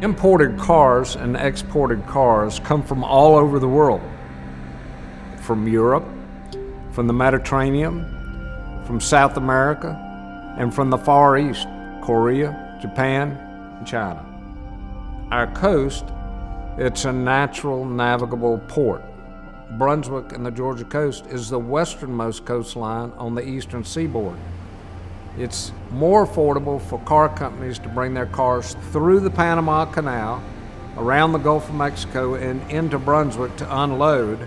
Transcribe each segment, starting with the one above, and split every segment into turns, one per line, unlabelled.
Imported cars and exported cars come from all over the world, from Europe, from the Mediterranean, from South America, and from the Far East, Korea, Japan, and China. Our coast, it's a natural navigable port. Brunswick and the Georgia coast is the westernmost coastline on the eastern seaboard. It's more affordable for car companies to bring their cars through the Panama Canal, around the Gulf of Mexico, and into Brunswick to unload,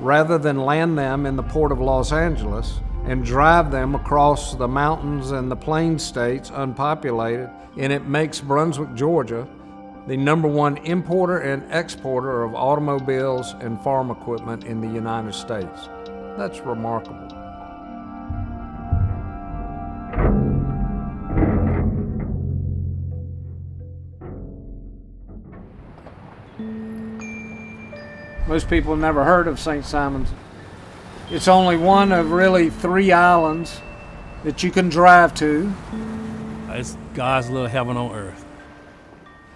rather than land them in the port of Los Angeles and drive them across the mountains and the plain states unpopulated. And it makes Brunswick, Georgia, the #1 importer and exporter of automobiles and farm equipment in the United States. That's remarkable. Most people have never heard of St. Simons. It's only one of really 3 islands that you can drive to.
It's God's little heaven on earth.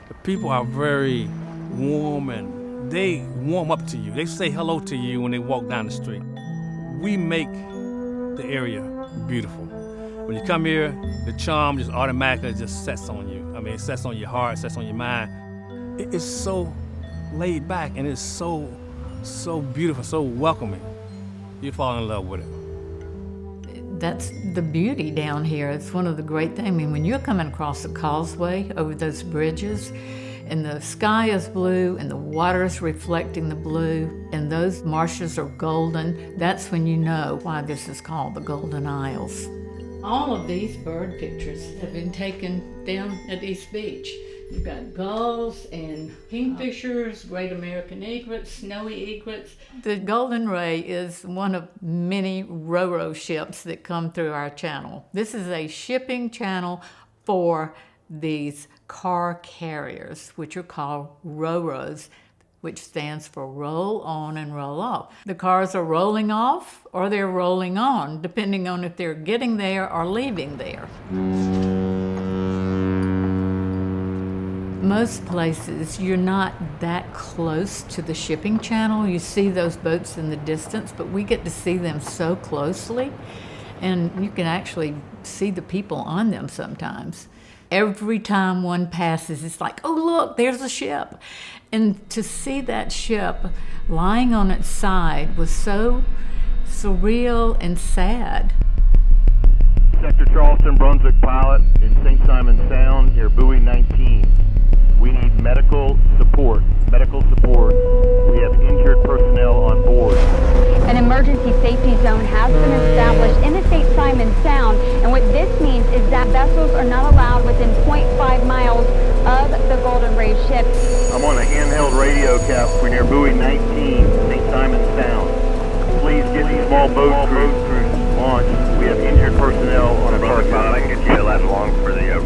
The people are very warm and they warm up to you. They say hello to you when they walk down the street. We make the area beautiful. When you come here, the charm just automatically just sets on you. I mean, it sets on your heart, it sets on your mind. It's so laid back and it's so beautiful, so welcoming. You fall in love with it.
That's the beauty down here. It's one of the great things. I mean, when you're coming across the causeway over those bridges and the sky is blue and the water is reflecting the blue and those marshes are golden, that's when you know why this is called the Golden Isles. All of these bird pictures have been taken down at East Beach. You've got gulls and kingfishers, great American egrets, snowy egrets. The Golden Ray is one of many ro-ro ships that come through our channel. This is a shipping channel for these car carriers, which are called ro-ros, which stands for roll on and roll off. The cars are rolling off or they're rolling on, depending on if they're getting there or leaving there. Most places, you're not that close to the shipping channel. You see those boats in the distance, but we get to see them so closely, and you can actually see the people on them sometimes. Every time one passes, it's like, oh, look, there's a ship. And to see that ship lying on its side was so surreal and sad.
Sector Charleston, Brunswick pilot in St. Simons Sound near buoy 19. We need medical support. We have injured personnel on board.
An emergency safety zone has been established in the St. Simons Sound, and what this means is that vessels are not allowed within 0.5 miles of the Golden Ray ship.
I'm on a handheld radio cap. We're near buoy 19, St. Simons Sound. Please get these small boat crews launched. We have injured personnel on a car.
I can get you a lat long for the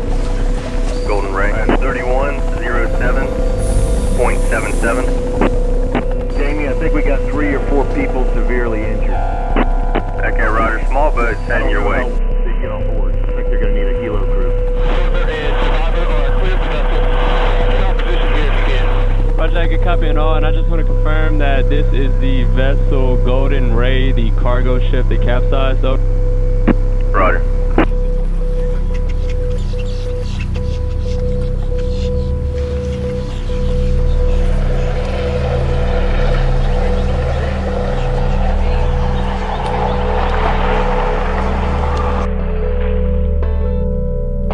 Golden Ray. 3107.77.
Jamie, I think we got 3 or 4 people severely injured.
Okay, Roger. Small boats heading your way.
They get on board. I think they're going to need a helo crew.
Roger, I can copy and all, and I just want to confirm that this is the vessel Golden Ray, the cargo ship that capsized.
Roger.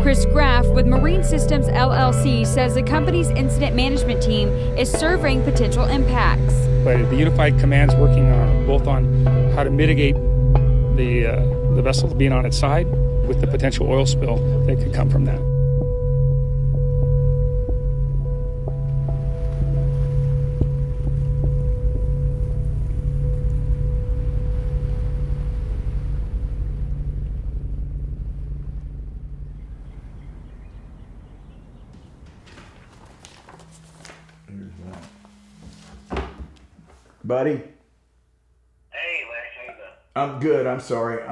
Chris Graff with Marine Systems LLC says the company's incident management team is surveying potential impacts.
But the Unified Command's working both on how to mitigate the vessel being on its side with the potential oil spill that could come from that.
Buddy?
Hey, Lex, how you doing?
I'm good. I'm sorry.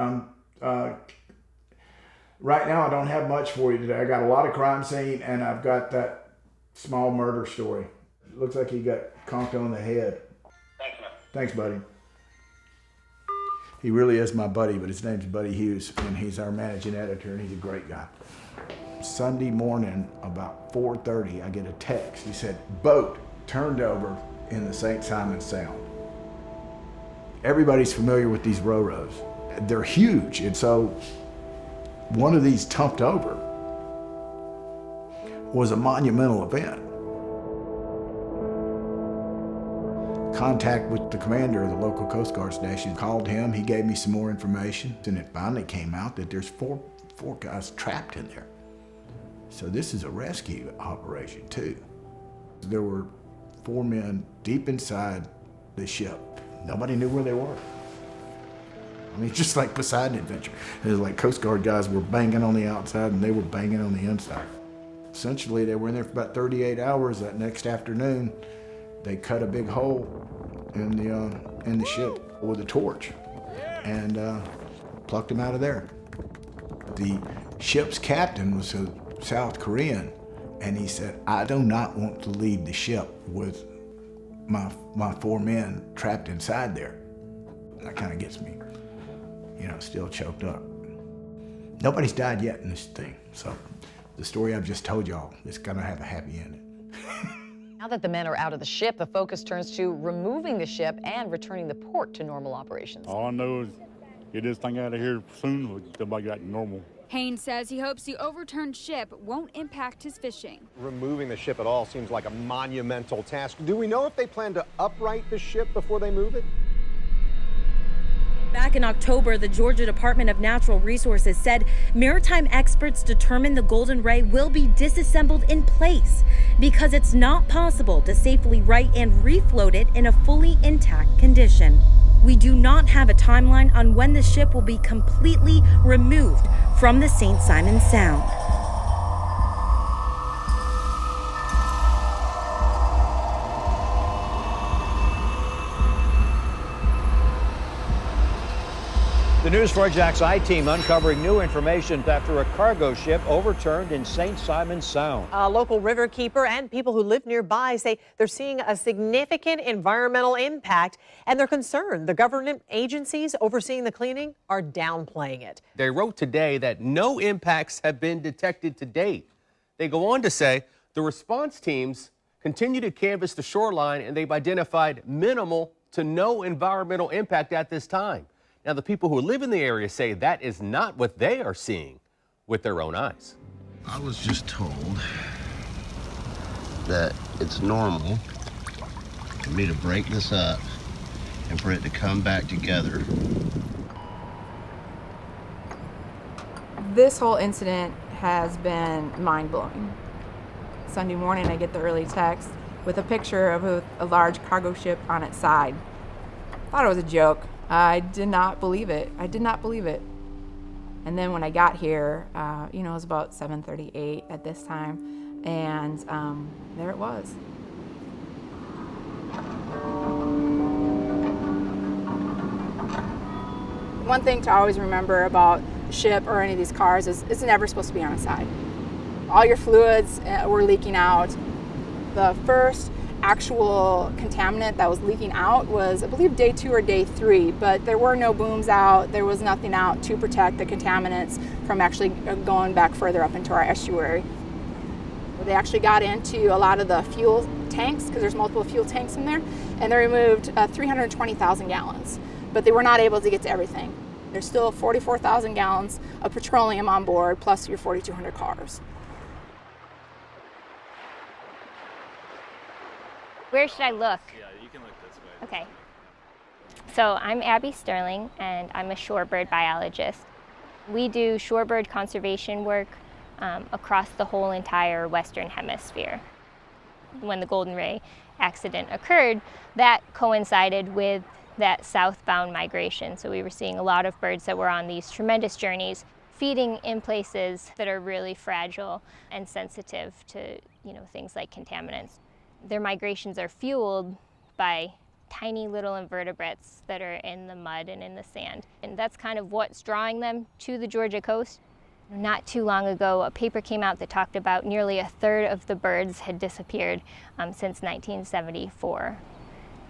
Right now I don't have much for you today. I got a lot of crime scene, and I've got that Small murder story. Looks like he got conked on the head.
Thanks, man.
Thanks, buddy. He really is my buddy, but his name's Buddy Hughes, and he's our managing editor, and he's a great guy. Sunday morning, about 4:30, I get a text. He said, boat turned over in the St. Simon Sound. Everybody's familiar with these ro-ros. They're huge, and so one of these tumped over was a monumental event. Contact with the commander of the local Coast Guard station, called him, he gave me some more information, and it finally came out that there's four guys trapped in there. So this is a rescue operation too. There were 4 men deep inside the ship. Nobody knew where they were. I mean, just like Poseidon Adventure. It was like Coast Guard guys were banging on the outside and they were banging on the inside. Essentially, they were in there for about 38 hours. That next afternoon, they cut a big hole in the ship with a torch and plucked them out of there. The ship's captain was a South Korean, and he said, I do not want to leave the ship with my 4 men trapped inside there. That kind of gets me, still choked up. Nobody's died yet in this thing, so the story I've just told y'all is gonna have a happy ending.
Now that the men are out of the ship, the focus turns to removing the ship and returning the port to normal operations.
All I know is get this thing out of here soon, we'll get back to normal.
Haynes says he hopes the overturned ship won't impact his fishing.
Removing the ship at all seems like a monumental task. Do we know if they plan to upright the ship before they move it?
Back in October, the Georgia Department of Natural Resources said maritime experts determined the Golden Ray will be disassembled in place because it's not possible to safely right and refloat it in a fully intact condition. We do not have a timeline on when the ship will be completely removed from the St. Simon Sound.
The News4 Jax I-Team uncovering new information after a cargo ship overturned in St. Simon Sound.
A local riverkeeper and people who live nearby say they're seeing a significant environmental impact, and they're concerned the government agencies overseeing the cleaning are downplaying it.
They wrote today that no impacts have been detected to date. They go on to say the response teams continue to canvass the shoreline and they've identified minimal to no environmental impact at this time. Now, the people who live in the area say that is not what they are seeing with their own eyes.
I was just told that it's normal for me to break this up and for it to come back together.
This whole incident has been mind-blowing. Sunday morning, I get the early text with a picture of a large cargo ship on its side. Thought it was a joke. I did not believe it. I did not believe it. And then when I got here, it was about 7:38 at this time, and there it was. One thing to always remember about the ship or any of these cars is it's never supposed to be on its side. All your fluids were leaking out. The first actual contaminant that was leaking out was, I believe, day 2 or day 3, but there were no booms out. There was nothing out to protect the contaminants from actually going back further up into our estuary. They actually got into a lot of the fuel tanks, because there's multiple fuel tanks in there, and they removed 320,000 gallons, but they were not able to get to everything. There's still 44,000 gallons of petroleum on board, plus your 4,200 cars.
Where should I look?
Yeah, you can look this way.
Okay. So I'm Abby Sterling, and I'm a shorebird biologist. We do shorebird conservation work across the whole entire Western Hemisphere. When the Golden Ray accident occurred, that coincided with that southbound migration. So we were seeing a lot of birds that were on these tremendous journeys, feeding in places that are really fragile and sensitive to, things like contaminants. Their migrations are fueled by tiny little invertebrates that are in the mud and in the sand. And that's kind of what's drawing them to the Georgia coast. Not too long ago, a paper came out that talked about nearly a third of the birds had disappeared since 1974.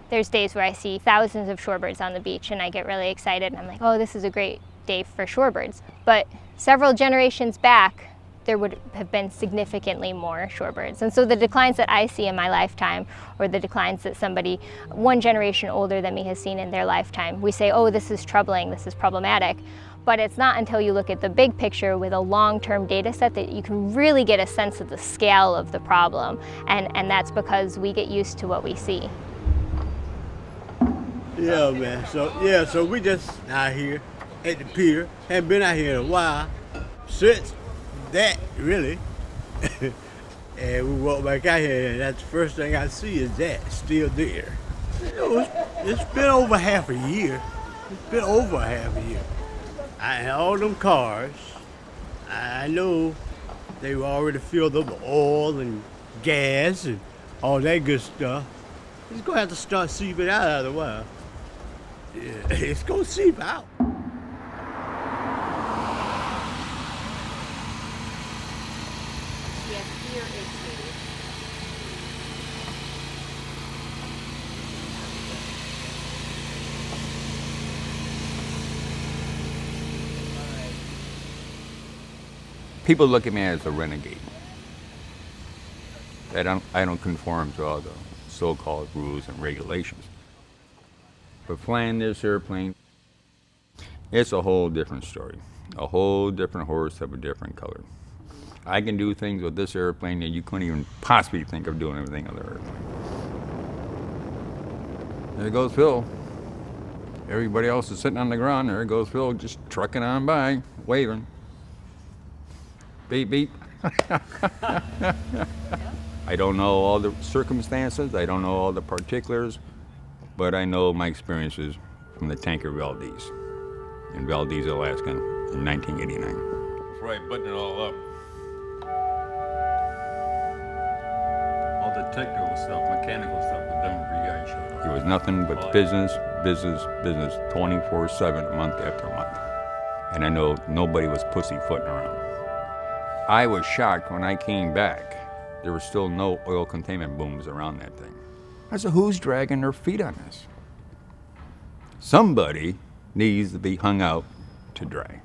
There's days where I see thousands of shorebirds on the beach and I get really excited and I'm like, oh, this is a great day for shorebirds. But several generations back, there would have been significantly more shorebirds. And so the declines that I see in my lifetime, or the declines that somebody one generation older than me has seen in their lifetime, we say, oh, this is troubling, this is problematic. But it's not until you look at the big picture with a long-term data set that you can really get a sense of the scale of the problem. And that's because we get used to what we see.
Yeah, man. So we just out here at the pier. Haven't been out here in a while. Since that, really. And we walk back out here, and that's the first thing I see is that still there. You know, it's been over half a year. It's been over half a year. All them cars, I know they were already filled up with oil and gas and all that good stuff. It's gonna have to start seeping out after a while. Yeah, it's gonna seep out.
Yes, here is
People look at me as a renegade. I don't conform to all the so-called rules and regulations. But flying this airplane, it's a whole different story. A whole different horse of a different color. I can do things with this airplane that you couldn't even possibly think of doing anything on the airplane. There goes Phil. Everybody else is sitting on the ground. There goes Phil, just trucking on by, waving. Beep, beep. I don't know all the circumstances, I don't know all the particulars, but I know my experiences from the tanker Valdez in Valdez, Alaska in 1989.
Before I button it all up, all the technical stuff, mechanical stuff, the Denver guy showed up.
It was nothing but business, business, business, 24/7, month after month. And I know nobody was pussyfooting around. I was shocked when I came back. There were still no oil containment booms around that thing. I said, who's dragging their feet on this? Somebody needs to be hung out to dry.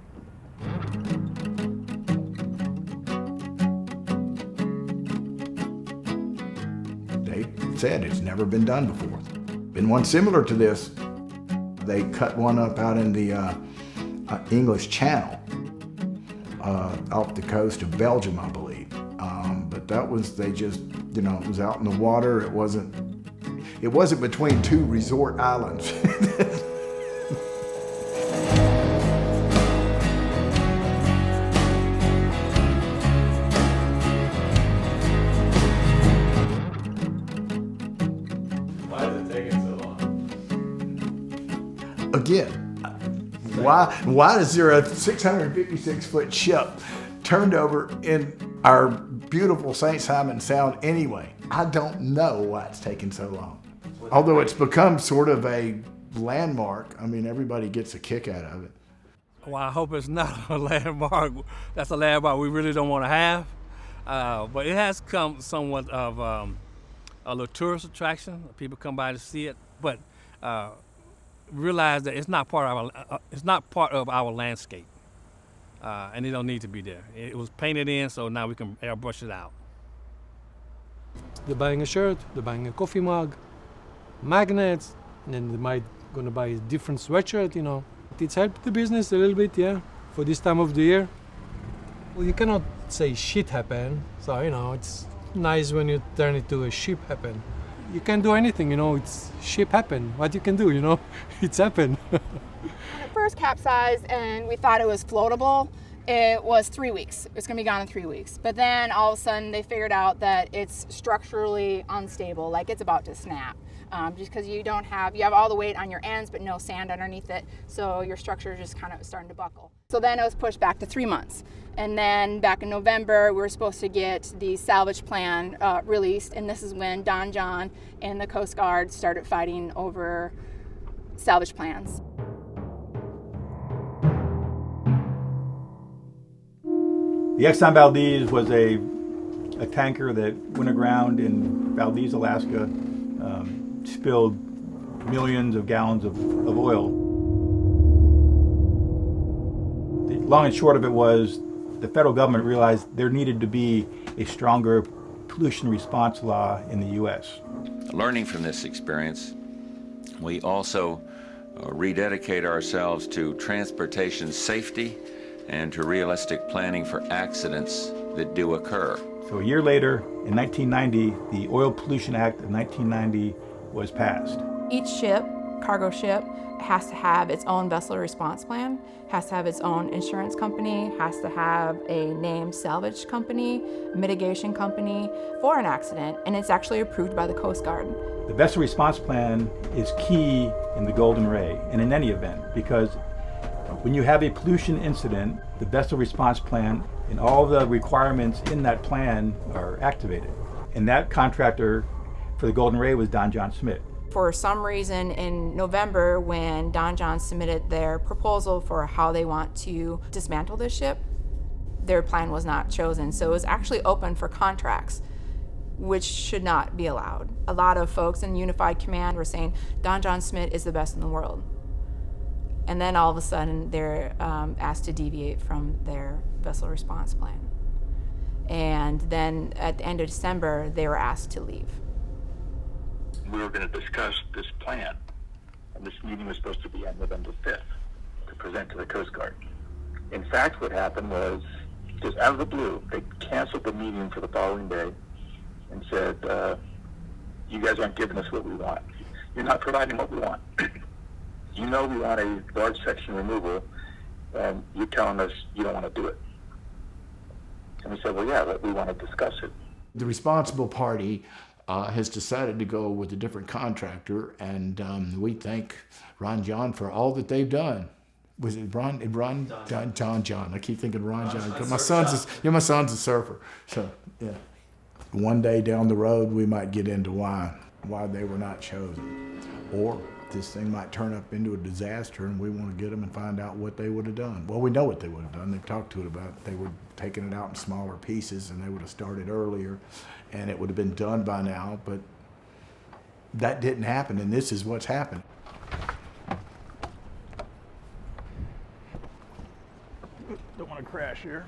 They said it's never been done before. Been one similar to this. They cut one up out in the English Channel. Off the coast of Belgium, I believe. But that was, they just, you know, it was out in the water. It wasn't between two resort islands.
Why is it taking so long?
Again, why is there a 656-foot ship turned over in our beautiful St. Simon Sound anyway? I don't know why it's taken so long. Although it's become sort of a landmark. I mean, everybody gets a kick out of it.
Well, I hope it's not a landmark. That's a landmark we really don't want to have. But it has come somewhat of a little tourist attraction. People come by to see it, but realize that it's not part of our landscape, and it don't need to be there. It was painted in, so now we can airbrush it out.
They're buying a shirt, they're buying a coffee mug, magnets, and then they might gonna buy a different sweatshirt, you know. It's helped the business a little bit, yeah, for this time of the year. Well, you cannot say shit happen, so, you know, it's nice when you turn it to a ship happen. You can't do anything, you know, it's ship happen. What you can do, you know, it's happened.
When it first capsized and we thought it was floatable, it was 3 weeks. It was gonna be gone in 3 weeks. But then all of a sudden they figured out that it's structurally unstable, like it's about to snap. Just because you have all the weight on your ends, but no sand underneath it. So your structure is just kind of starting to buckle. So then it was pushed back to 3 months. And then back in November, we were supposed to get the salvage plan released. And this is when Don John and the Coast Guard started fighting over salvage plans.
The Exxon Valdez was a tanker that went aground in Valdez, Alaska, spilled millions of gallons of oil. The long and short of it was the federal government realized there needed to be a stronger pollution response law in the U.S.
Learning from this experience, we also rededicate ourselves to transportation safety and to realistic planning for accidents that do occur.
So a year later, in 1990, the Oil Pollution Act of 1990 was passed.
Each ship, cargo ship, has to have its own vessel response plan, has to have its own insurance company, has to have a named salvage company, mitigation company for an accident, and it's actually approved by the Coast Guard.
The vessel response plan is key in the Golden Ray and in any event, because when you have a pollution incident, the vessel response plan and all the requirements in that plan are activated. And that contractor for the Golden Ray was Don John Schmidt.
For some reason in November, when Don John submitted their proposal for how they want to dismantle this ship, their plan was not chosen. So it was actually open for contracts, which should not be allowed. A lot of folks in Unified Command were saying Don John Schmidt is the best in the world. And then all of a sudden they're asked to deviate from their vessel response plan. And then at the end of December, they were asked to leave.
We were going to discuss this plan, and this meeting was supposed to be on November 5th to present to the Coast Guard. In fact, what happened was, just out of the blue, they canceled the meeting for the following day and said, you guys aren't giving us what we want. You're not providing what we want. You know we want a large section removal, and you're telling us you don't want to do it. And we said, well, yeah, we want to discuss it.
The responsible party has decided to go with a different contractor, and we thank Ron John for all that they've done. Was it Ron? John. I keep thinking Ron John. My son's a surfer, so yeah. One day down the road, we might get into why they were not chosen, or this thing might turn up into a disaster, and we want to get them and find out what they would have done. Well, we know what they would have done. They've talked to it about it. They were taking it out in smaller pieces, and they would have started earlier, and it would have been done by now, but that didn't happen, and this is what's happened.
Don't want to crash here.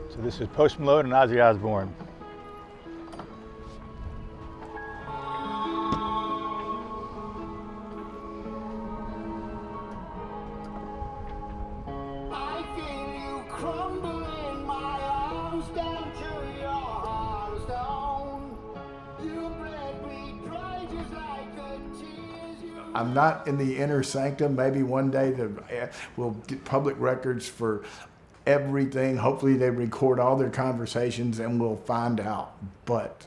So this is Post Malone and Ozzy Osbourne.
I'm not in the inner sanctum. Maybe one day we'll get public records for everything. Hopefully they record all their conversations and we'll find out. But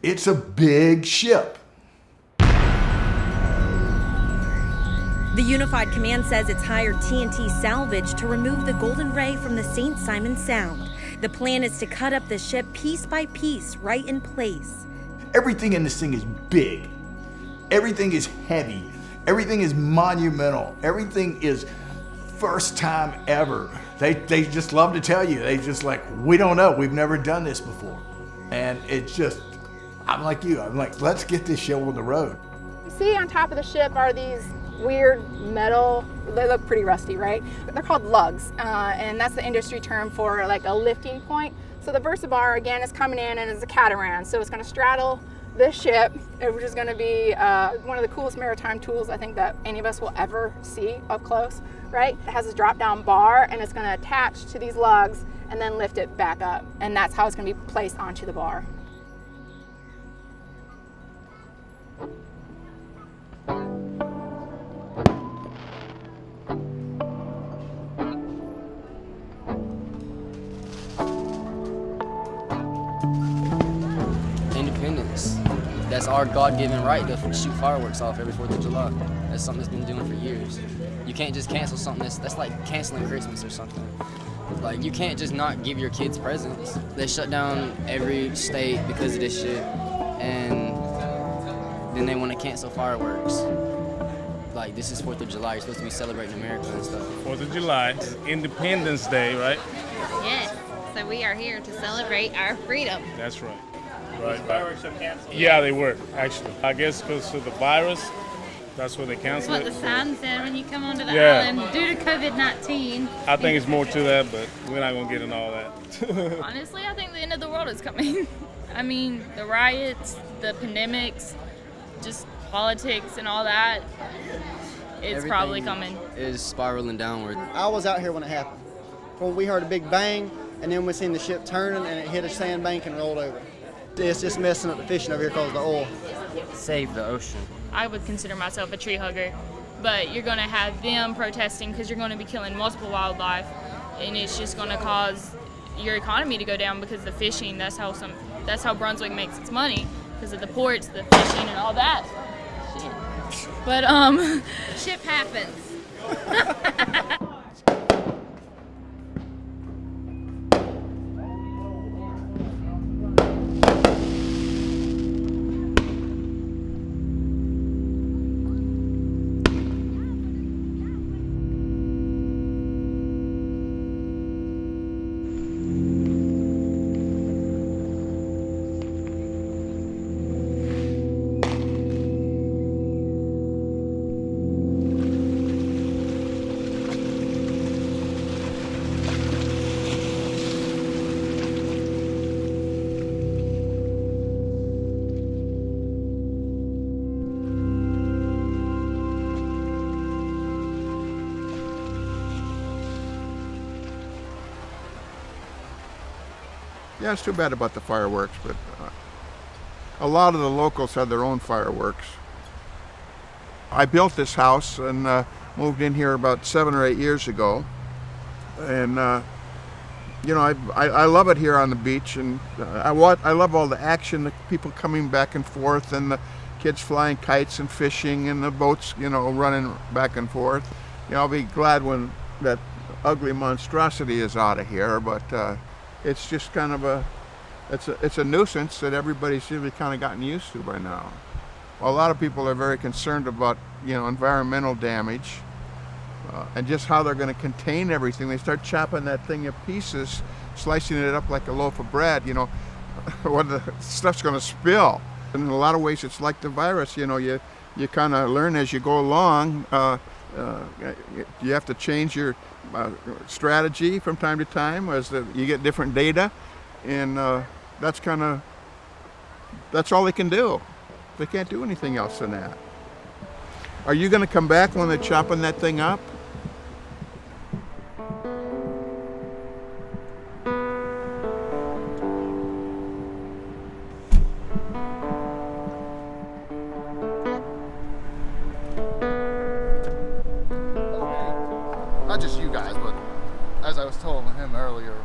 it's a big ship.
The Unified Command says it's hired TNT Salvage to remove the Golden Ray from the St. Simons Sound. The plan is to cut up the ship piece by piece, right in place.
Everything in this thing is big. Everything is heavy. Everything is monumental. Everything is first time ever. They just love to tell you. They just like, we don't know. We've never done this before. And it's just, I'm like you. I'm like, let's get this show on the road.
You see on top of the ship are these weird metal, they look pretty rusty, right? They're called lugs, and that's the industry term for like a lifting point. So the Versabar, again, is coming in and is a catamaran. So it's going to straddle this ship, which is going to be one of the coolest maritime tools I think that any of us will ever see up close, right? It has a drop-down bar, and it's going to attach to these lugs and then lift it back up. And that's how it's going to be placed onto the bar.
Independence. That's our God-given right to shoot fireworks off every 4th of July. That's something that's been doing for years. You can't just cancel something that's like canceling Christmas or something. Like, you can't just not give your kids presents. They shut down every state because of this shit, and then they want to cancel fireworks. like this is 4th of July. You're supposed to be celebrating America and stuff.
4th of July, Independence Day, right?
Yes. So we are here to celebrate our freedom.
That's right. Right.
Fireworks are canceled.
Yeah, they were actually. I guess because of the virus, that's why they
That's
canceled
what
it.
the sign said when you come onto the
Yeah.
island due to COVID-19.
I think it's more to that, but we're not gonna get into all that.
Honestly, I think the end of the world is coming. I mean, the riots, the pandemics, just politics and all that, it's probably coming.
Is spiraling downward.
I was out here when it happened. When we heard a big bang, and then we seen the ship turning, and it hit a sandbank and rolled over. It's just messing up the fishing over here because of the oil.
Save the ocean.
I would consider myself a tree hugger, but you're going to have them protesting because you're going to be killing multiple wildlife, and it's just going to cause your economy to go down because the fishing. That's how Brunswick makes its money, because of the ports, the fishing, and all that. Shit. But shit happens.
Yeah, it's too bad about the fireworks, but a lot of the locals had their own fireworks. I built this house and moved in here about 7 or 8 years ago, and you know, I love it here on the beach, and I love all the action, the people coming back and forth, and the kids flying kites and fishing, and the boats, you know, running back and forth. You know, I'll be glad when that ugly monstrosity is out of here, but it's just kind of it's a nuisance that everybody's really kind of gotten used to by now. A lot of people are very concerned about, you know, environmental damage and just how they're going to contain everything. They start chopping that thing in pieces, slicing it up like a loaf of bread, you know, what the stuff's going to spill. And in a lot of ways, it's like the virus, you know, you kind of learn as you go along. You have to change your strategy from time to time as you get different data, and that's all they can do. They can't do anything else than that. Are you going to come back when they're chopping that thing up?
Not just you guys, but as I was telling him earlier,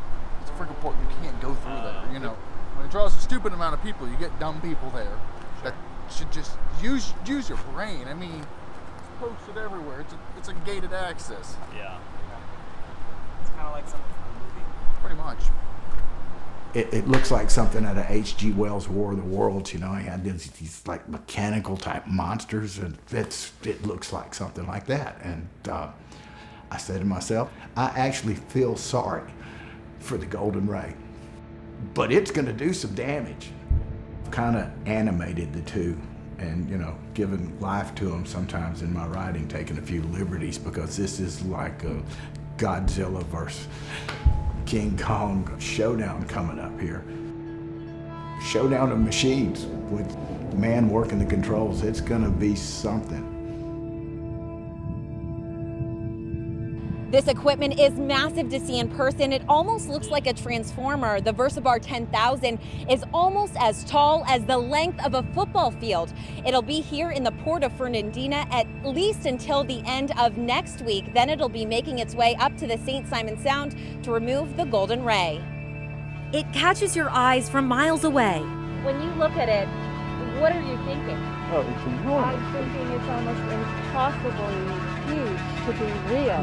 it's a freaking port. You can't go through there. You know, when it draws a stupid amount of people, you get dumb people there that should just use your brain. I mean, it's posted everywhere. It's a gated access.
Yeah. It's kind of like something from a movie.
Pretty much.
It looks like something out of H.G. Wells' War of the Worlds. You know, he had these like mechanical type monsters, and it looks like something like that. And I said to myself, I actually feel sorry for the Golden Ray, but it's going to do some damage. Kind of animated the two, and, you know, giving life to them sometimes in my writing, taking a few liberties, because this is like a Godzilla versus King Kong showdown coming up here. Showdown of machines with man working the controls. It's going to be something.
This equipment is massive to see in person. It almost looks like a transformer. The Versabar 10,000 is almost as tall as the length of a football field. It'll be here in the port of Fernandina at least until the end of next week. Then it'll be making its way up to the St. Simon Sound to remove the Golden Ray. It catches your eyes from miles away. When you look at it, what are you thinking?
Oh, it's enormous.
I'm thinking it's almost impossibly huge to be real.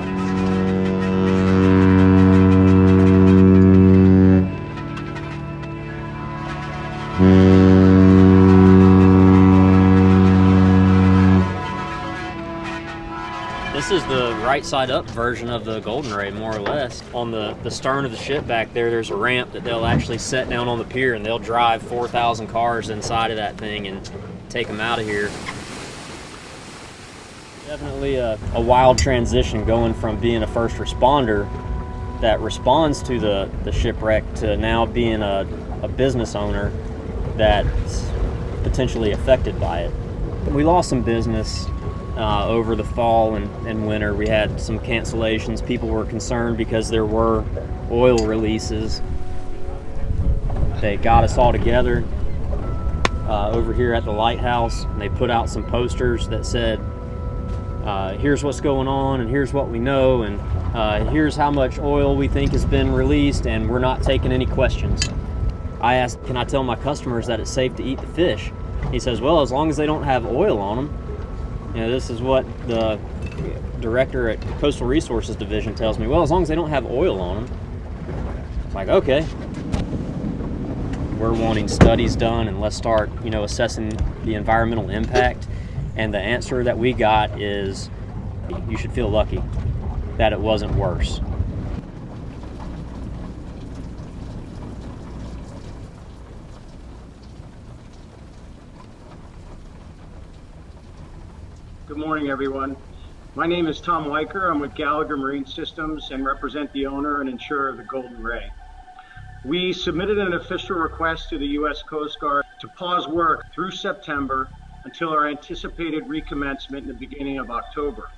This is the right side up version of the Golden Ray, more or less. On the stern of the ship back there's a ramp that they'll actually set down on the pier, and they'll drive 4,000 cars inside of that thing and take them out of here. Definitely a wild transition going from being a first responder that responds to the shipwreck to now being a business owner that's potentially affected by it. We lost some business over the fall and winter. We had some cancellations. People were concerned because there were oil releases. They got us all together over here at the lighthouse, and they put out some posters that said, here's what's going on, and here's what we know, and here's how much oil we think has been released, and we're not taking any questions. I asked, can I tell my customers that it's safe to eat the fish? He says, well, as long as they don't have oil on them. You know, this is what the director at Coastal Resources Division tells me. Well, as long as they don't have oil on them. It's like, okay. We're wanting studies done, and let's start, assessing the environmental impact. And the answer that we got is, you should feel lucky that it wasn't worse.
Good morning, everyone. My name is Tom Weicker. I'm with Gallagher Marine Systems and represent the owner and insurer of the Golden Ray. We submitted an official request to the U.S. Coast Guard to pause work through September until our anticipated recommencement in the beginning of October.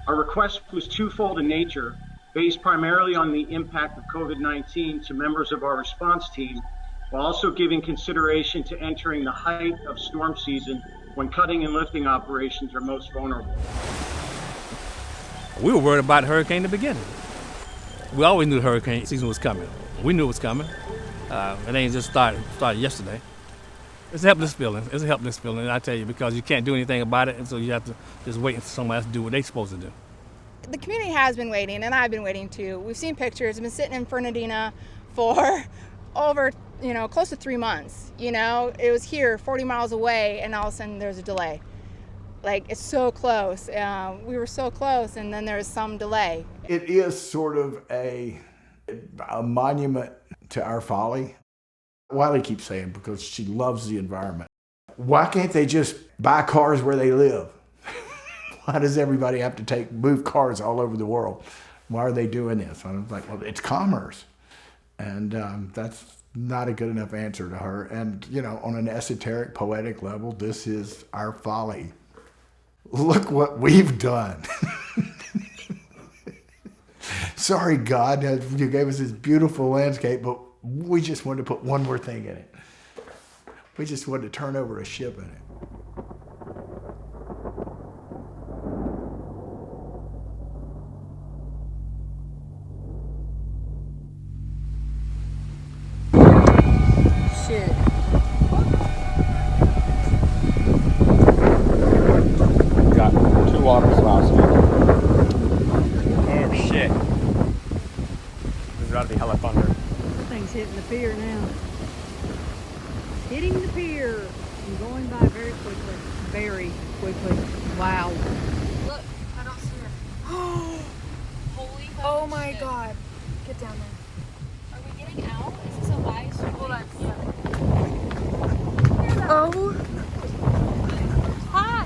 Our request was twofold in nature, based primarily on the impact of COVID-19 to members of our response team, while also giving consideration to entering the height of storm season when cutting and lifting operations are most vulnerable.
We were worried about hurricane in the beginning. We always knew hurricane season was coming. We knew it was coming. It ain't just started yesterday. It's a helpless feeling. It's a helpless feeling, I tell you, because you can't do anything about it, and so you have to just wait until someone else do what they're supposed to do.
The community has been waiting, and I've been waiting too. We've seen pictures. I've been sitting in Fernandina for over, close to 3 months. It was here 40 miles away, and all of a sudden there's a delay. Like, it's so close. We were so close, and then there's some delay.
It is sort of a monument to our folly. Wiley keeps saying, because she loves the environment. Why can't they just buy cars where they live? Why does everybody have to move cars all over the world? Why are they doing this? I'm like, well, it's commerce. And that's not a good enough answer to her. And, on an esoteric, poetic level, this is our folly. Look what we've done. Sorry, God, you gave us this beautiful landscape, but we just wanted to put one more thing in it. We just wanted to turn over a ship in it.
Shit.
Got 2 water sloughs here.
Oh shit. There's about to be hella thunder.
Thing's hitting the pier now. Hitting the pier and going by very quickly. Very quickly. Wow.
Look, I don't see her. Holy Oh my shit. God. Get down there. Are we getting out? Is this a live stream? Hold on. Yeah. Oh. Hi.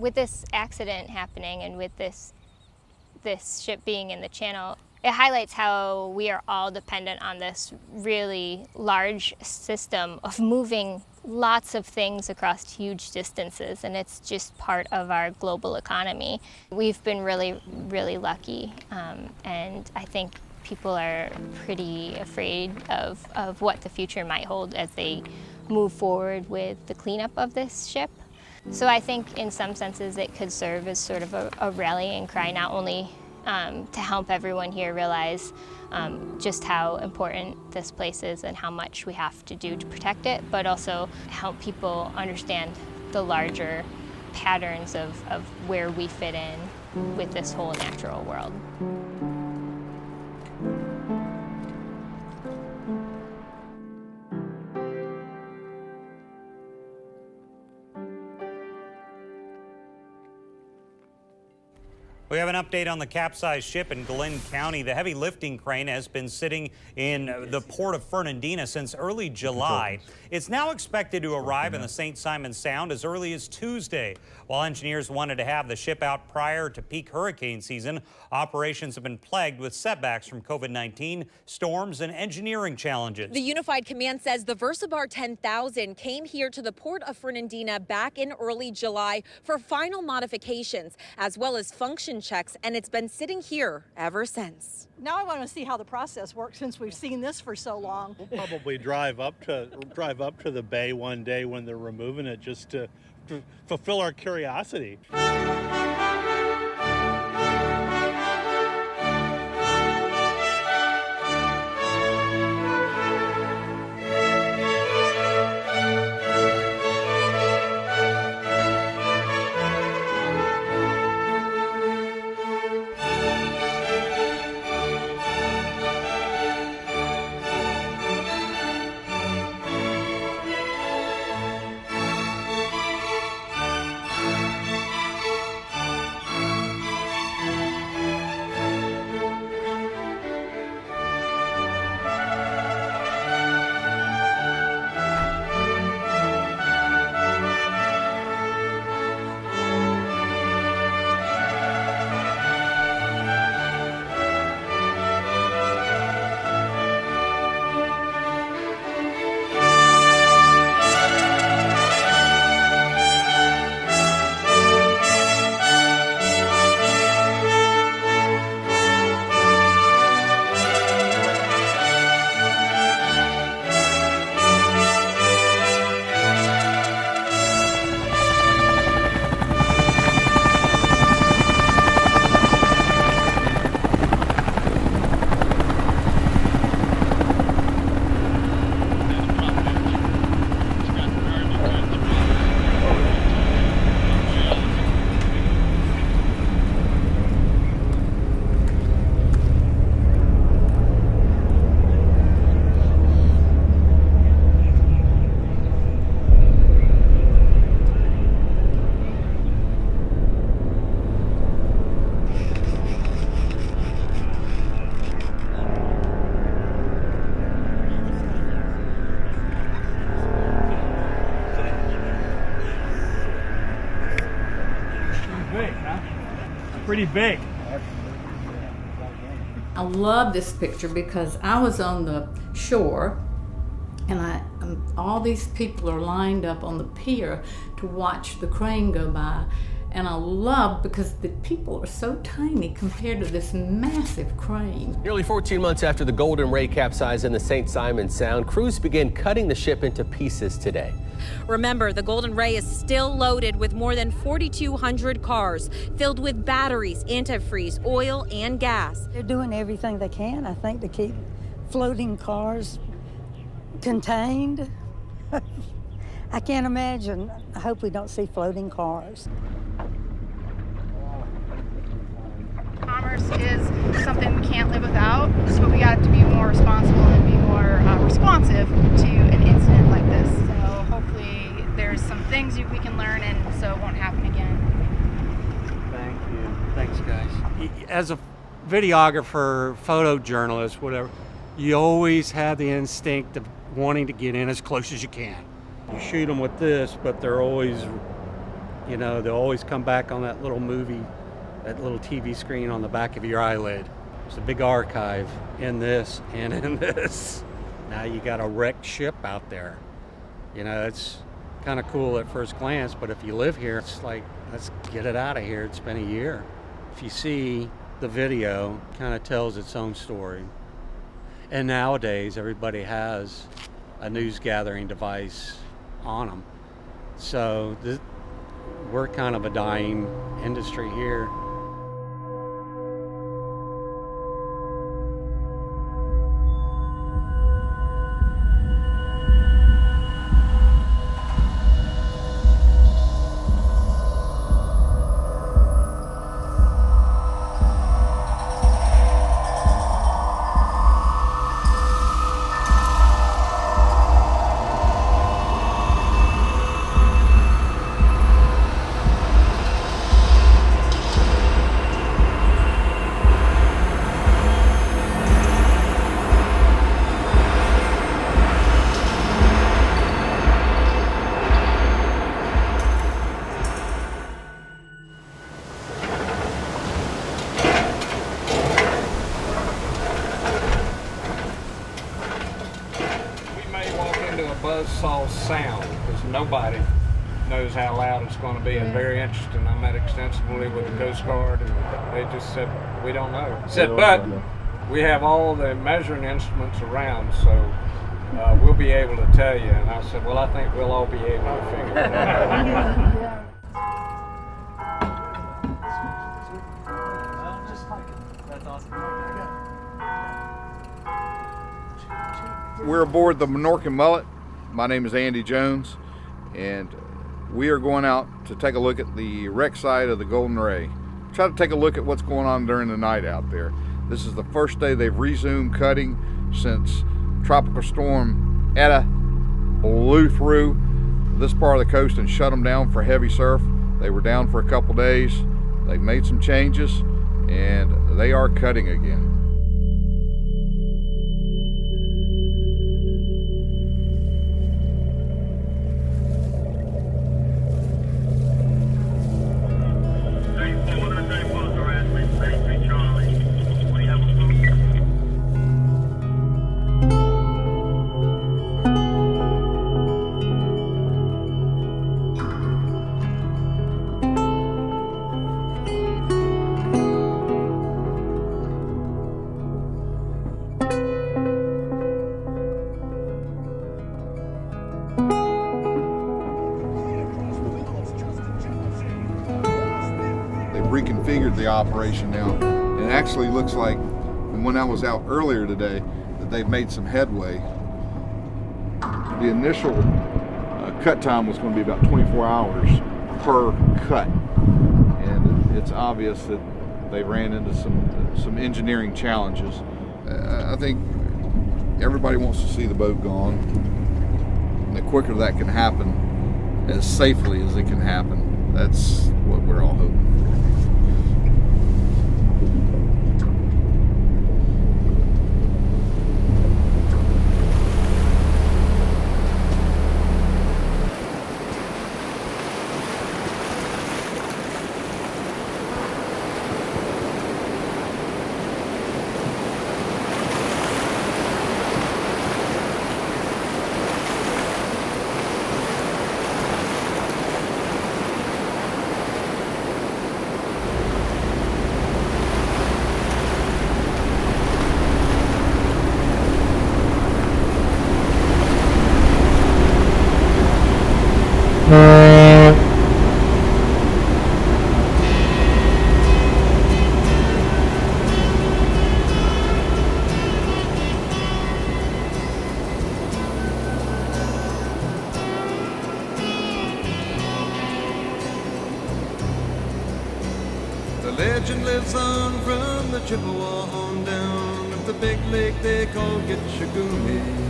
with this accident happening and with this ship being in the channel, it highlights how we are all dependent on this really large system of moving lots of things across huge distances, and it's just part of our global economy. We've been really, really lucky, and I think people are pretty afraid of what the future might hold as they move forward with the cleanup of this ship. So I think in some senses it could serve as sort of a rallying cry, not only to help everyone here realize just how important this place is and how much we have to do to protect it, but also help people understand the larger patterns of where we fit in with this whole natural world.
We have an update on the capsized ship in Glenn County. The heavy lifting crane has been sitting in the port of Fernandina since early July. It's now expected to arrive in the St. Simons Sound as early as Tuesday. While engineers wanted to have the ship out prior to peak hurricane season, operations have been plagued with setbacks from COVID-19, storms, and engineering challenges.
The Unified Command says the VersaBar 10,000 came here to the port of Fernandina back in early July for final modifications as well as function checks, and it's been sitting here ever since.
Now I want to see how the process works since we've seen this for so long.
We'll probably drive up to the bay one day when they're removing it just to fulfill our curiosity.
Pretty big.
I love this picture because I was on the shore and all these people are lined up on the pier to watch the crane go by. And I love because the people are so tiny compared to this massive crane.
Nearly 14 months after the Golden Ray capsized in the St. Simons Sound, crews began cutting the ship into pieces today.
Remember, the Golden Ray is still loaded with more than 4,200 cars, filled with batteries, antifreeze, oil, and gas.
They're doing everything they can, I think, to keep floating cars contained. I can't imagine. I hope we don't see floating cars.
Commerce is something we can't live without, so we got to be more responsible and be more responsive to an incident like this. So hopefully there's some things we can learn and so it won't happen again.
Thank you. Thanks, guys. As a videographer, photojournalist, whatever, you always have the instinct of wanting to get in as close as you can. You shoot them with this, but they're always You know, they'll always come back on that little movie, that little TV screen on the back of your eyelid. There's a big archive in this and in this. Now you got a wrecked ship out there. You know, it's kind of cool at first glance, but if you live here, it's like, let's get it out of here. It's been a year. If you see the video, it kind of tells its own story. And nowadays, everybody has a news gathering device on them. So we're kind of a dying industry here.
Buzzsaw sound, because nobody knows how loud it's going to be, and very interesting. I met extensively with the Coast Guard, and they just said, we don't know. Said, but we have all the measuring instruments around, so we'll be able to tell you. And I said, well, I think we'll all be able to figure it out.
We're aboard the Minorcan Mullet. My name is Andy Jones, and we are going out to take a look at the wreck site of the Golden Ray. Try to take a look at what's going on during the night out there. This is the first day they've resumed cutting since Tropical Storm Eta blew through this part of the coast and shut them down for heavy surf. They were down for a couple days. They've made some changes, and they are cutting again. Reconfigured the operation now. It actually looks like, and when I was out earlier today, that they've made some headway. The initial cut time was going to be about 24 hours per cut, and it's obvious that they ran into some engineering challenges. I think everybody wants to see the boat gone, and the quicker that can happen, as safely as it can happen, that's what we're all hoping for.
The legend lives on from the Chippewa on down of the big lake they call Gitche Gumee.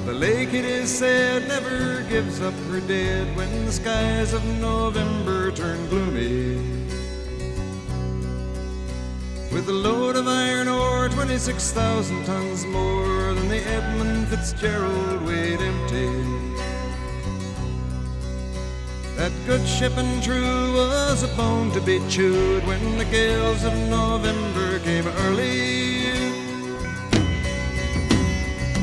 The lake, it is said, never gives up her dead when the skies of November turn gloomy. With a load of iron ore, 26,000 tons more than the Edmund Fitzgerald weighed empty. shipping true was a bone to be chewed when the gales of November came early.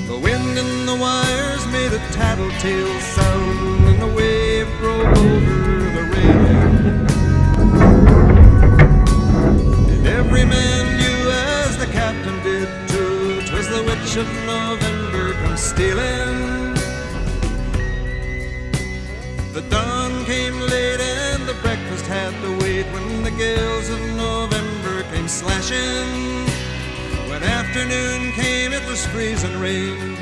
The wind in the wires made a tattletale sound, and the wave broke over the rail. And every man knew, as the captain did too, 'twas the witch of November come stealing. The dawn came late and the breakfast had to wait when the gales of November came slashing. When afternoon came, it was freezing rain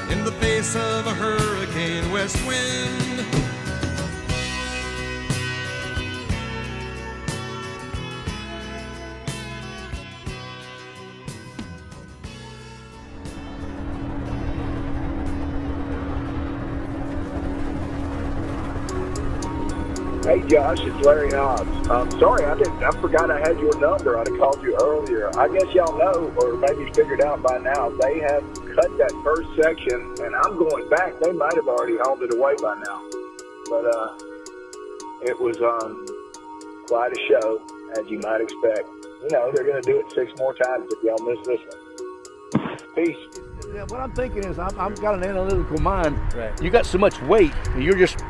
in the face of a hurricane west wind.
Hey Josh, it's Larry Hobbs. Sorry, I forgot I had your number. I'd have called you earlier. I guess y'all know, or maybe figured out by now, they have cut that first section, and I'm going back. They might have already hauled it away by now. But it was quite a show, as you might expect. You know, they're going to do it 6 more times if y'all miss this one. Peace.
Yeah, what I'm thinking is, I've got an analytical mind. Right. You got so much weight, and you're just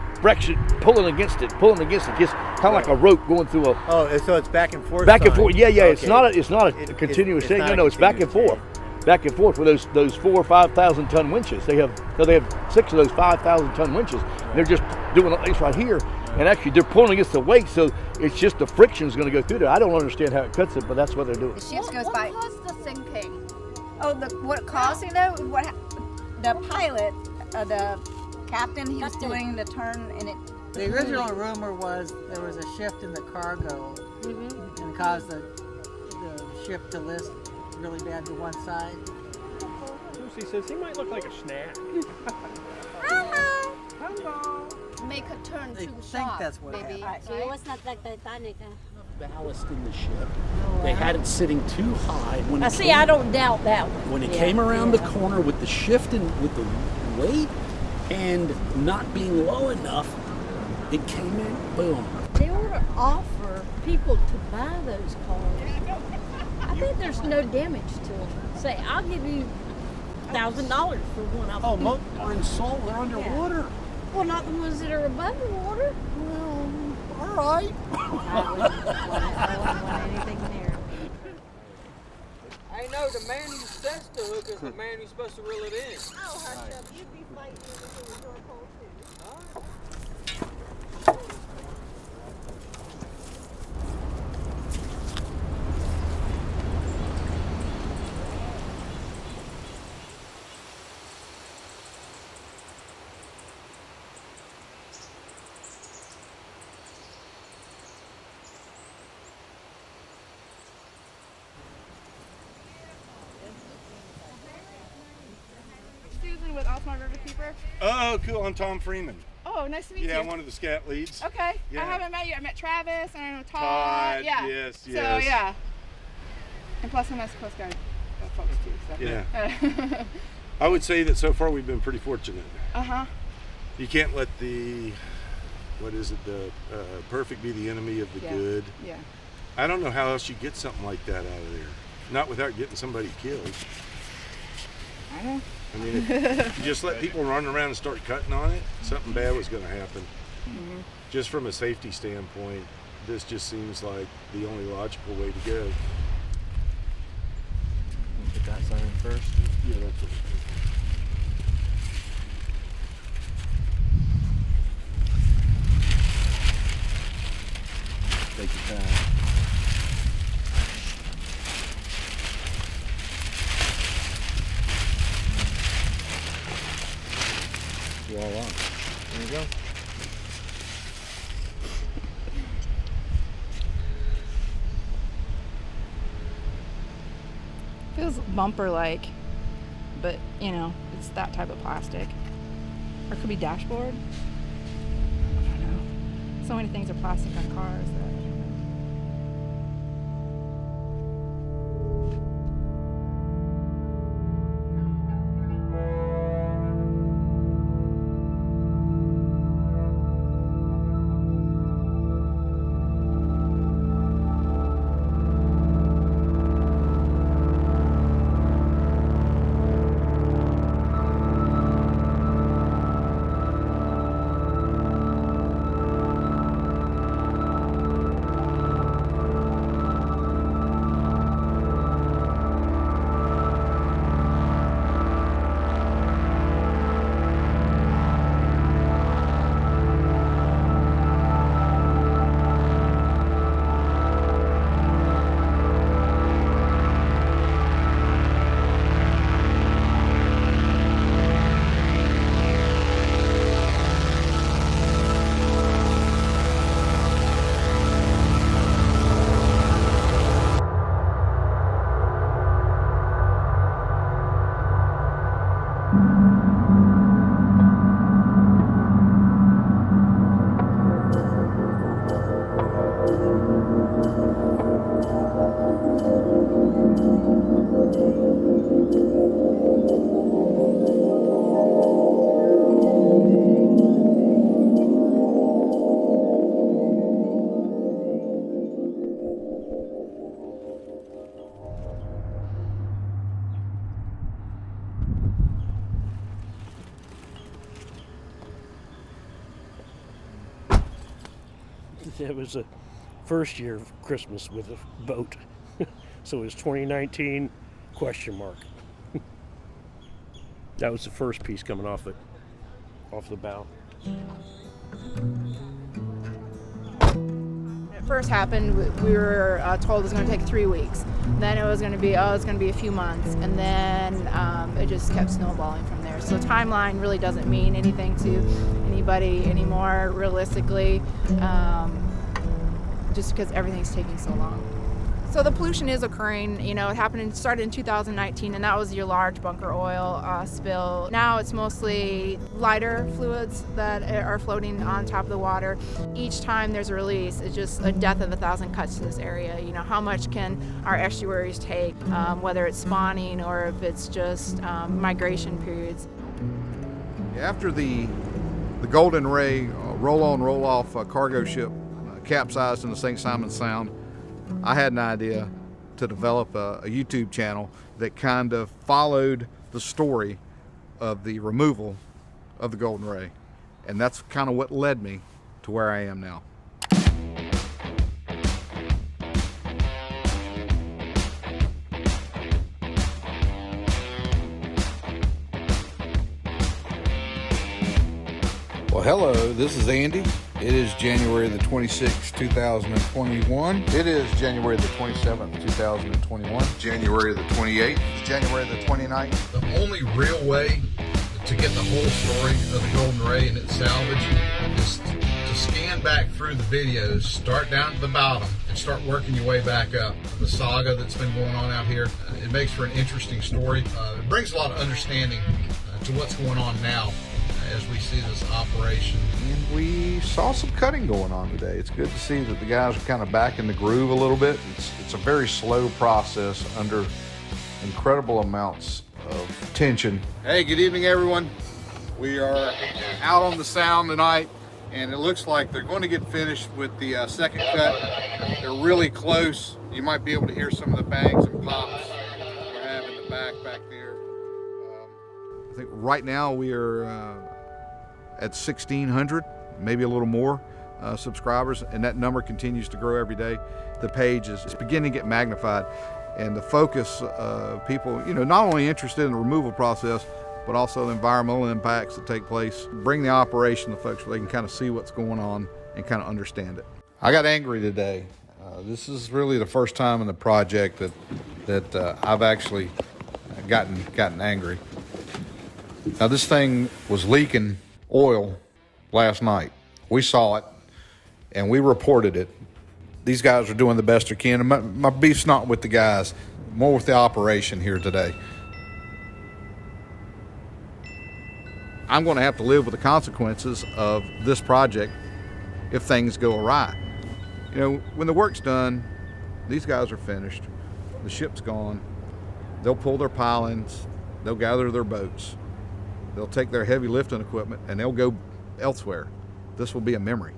pulling against it, just kind of like a rope going through a.
Oh, so it's back and forth.
Back and forth, yeah.
Okay.
It's not a continuous thing. No, it's back and forth, with those 4,000 or 5,000 ton winches. They have 6 of those 5,000 ton winches. They're just doing it right here, and actually they're pulling against the weight, so it's just the friction is going to go through there. I don't understand how it cuts it, but that's what they're doing.
The ship goes by. What caused the sinking? Oh, what caused it though? The pilot, the captain, he was doing the turn, and it.
The original rumor was there was a shift in the cargo and caused the ship to list really bad to one side.
Lucy says he might look like a snack.
Hello. Make a turn too sharp.
That's what
maybe.
happened.
It was not like Titanic.
Ballast in the ship. They had it sitting too high. When
I don't doubt that one.
When it came around the corner with the shift and with the weight and not being low enough, it came in, boom.
They ought to offer people to buy those cars. I think there's no damage to them. Say, I'll give you $1,000 for one of them.
Oh, most are in salt. They're underwater.
Well, not the ones that are above the water.
Well, all right.
I wouldn't want anything there.
I know the man who sets the hook is the man who's supposed to reel it in.
Oh, hush up. You'd be fighting with the North Pole too.
Susan with Altamont Riverkeeper.
Oh, cool. I'm Tom Freeman.
Oh, nice to meet you.
Yeah, I'm one of the scout leads.
Okay.
Yeah.
I haven't met you. I met Travis and I know Todd.
Todd,
Yeah.
yes.
So, yeah. And plus, I'm nice Coast Guard folks too. So.
Yeah. I would say that so far we've been pretty fortunate.
Uh-huh.
You can't let the perfect be the enemy of the good.
Yeah.
I don't know how else you get something like that out of there. Not without getting somebody killed.
I know.
I mean, if you just let people run around and start cutting on it, something bad was going to happen.
Mm-hmm.
Just from a safety standpoint, this just seems like the only logical way to go.
Get that siren first.
Yeah, that's what
Take your time. You're all on. There you go.
Feels bumper-like, but you know, it's that type of plastic. Or it could be dashboard. I don't know. So many things are plastic on cars that.
It was the first year of Christmas with a boat. So it was 2019, ? That was the first piece coming off the bow.
When it first happened, we were told it was going to take 3 weeks. Then it was going to be, it's going to be a few months. And then it just kept snowballing from there. So timeline really doesn't mean anything to anybody anymore, realistically, just because everything's taking so long. So the pollution is occurring. You know, it started in 2019, and that was your large bunker oil spill. Now it's mostly lighter fluids that are floating on top of the water. Each time there's a release, it's just a death of 1,000 cuts to this area. You know, how much can our estuaries take, whether it's spawning or if it's just migration periods.
After the Golden Ray roll-on, roll-off cargo ship capsized in the St. Simons Sound, I had an idea to develop a YouTube channel that kind of followed the story of the removal of the Golden Ray. And that's kind of what led me to where I am now.
Well, hello, this is Andy. It is January the 26th, 2021. It is January the 27th, 2021. January the 28th. It's January the 29th. The only real way to get the whole story of the Golden Ray and its salvage is to scan back through the videos, start down at the bottom, and start working your way back up. The saga that's been going on out here, it makes for an interesting story. It brings a lot of understanding to what's going on now as we see this operation. And we saw some cutting going on today. It's good to see that the guys are kind of back in the groove a little bit. It's a very slow process under incredible amounts of tension. Hey, good evening, everyone. We are out on the Sound tonight, and it looks like they're going to get finished with the second cut. They're really close. You might be able to hear some of the bangs and pops we're having in the back there. I think right now we are at 1,600, maybe a little more subscribers, and that number continues to grow every day. The page is beginning to get magnified, and the focus of people, you know, not only interested in the removal process, but also the environmental impacts that take place, bring the operation to folks where they can kind of see what's going on and kind of understand it. I got angry today. This is really the first time in the project that I've actually gotten angry. Now, this thing was leaking oil last night. We saw it and we reported it. These guys are doing the best they can. My beef's not with the guys, more with the operation here today. I'm going to have to live with the consequences of this project if things go awry. You know, when the work's done, these guys are finished. The ship's gone. They'll pull their pilings. They'll gather their boats. They'll take their heavy lifting equipment and they'll go elsewhere. This will be a memory.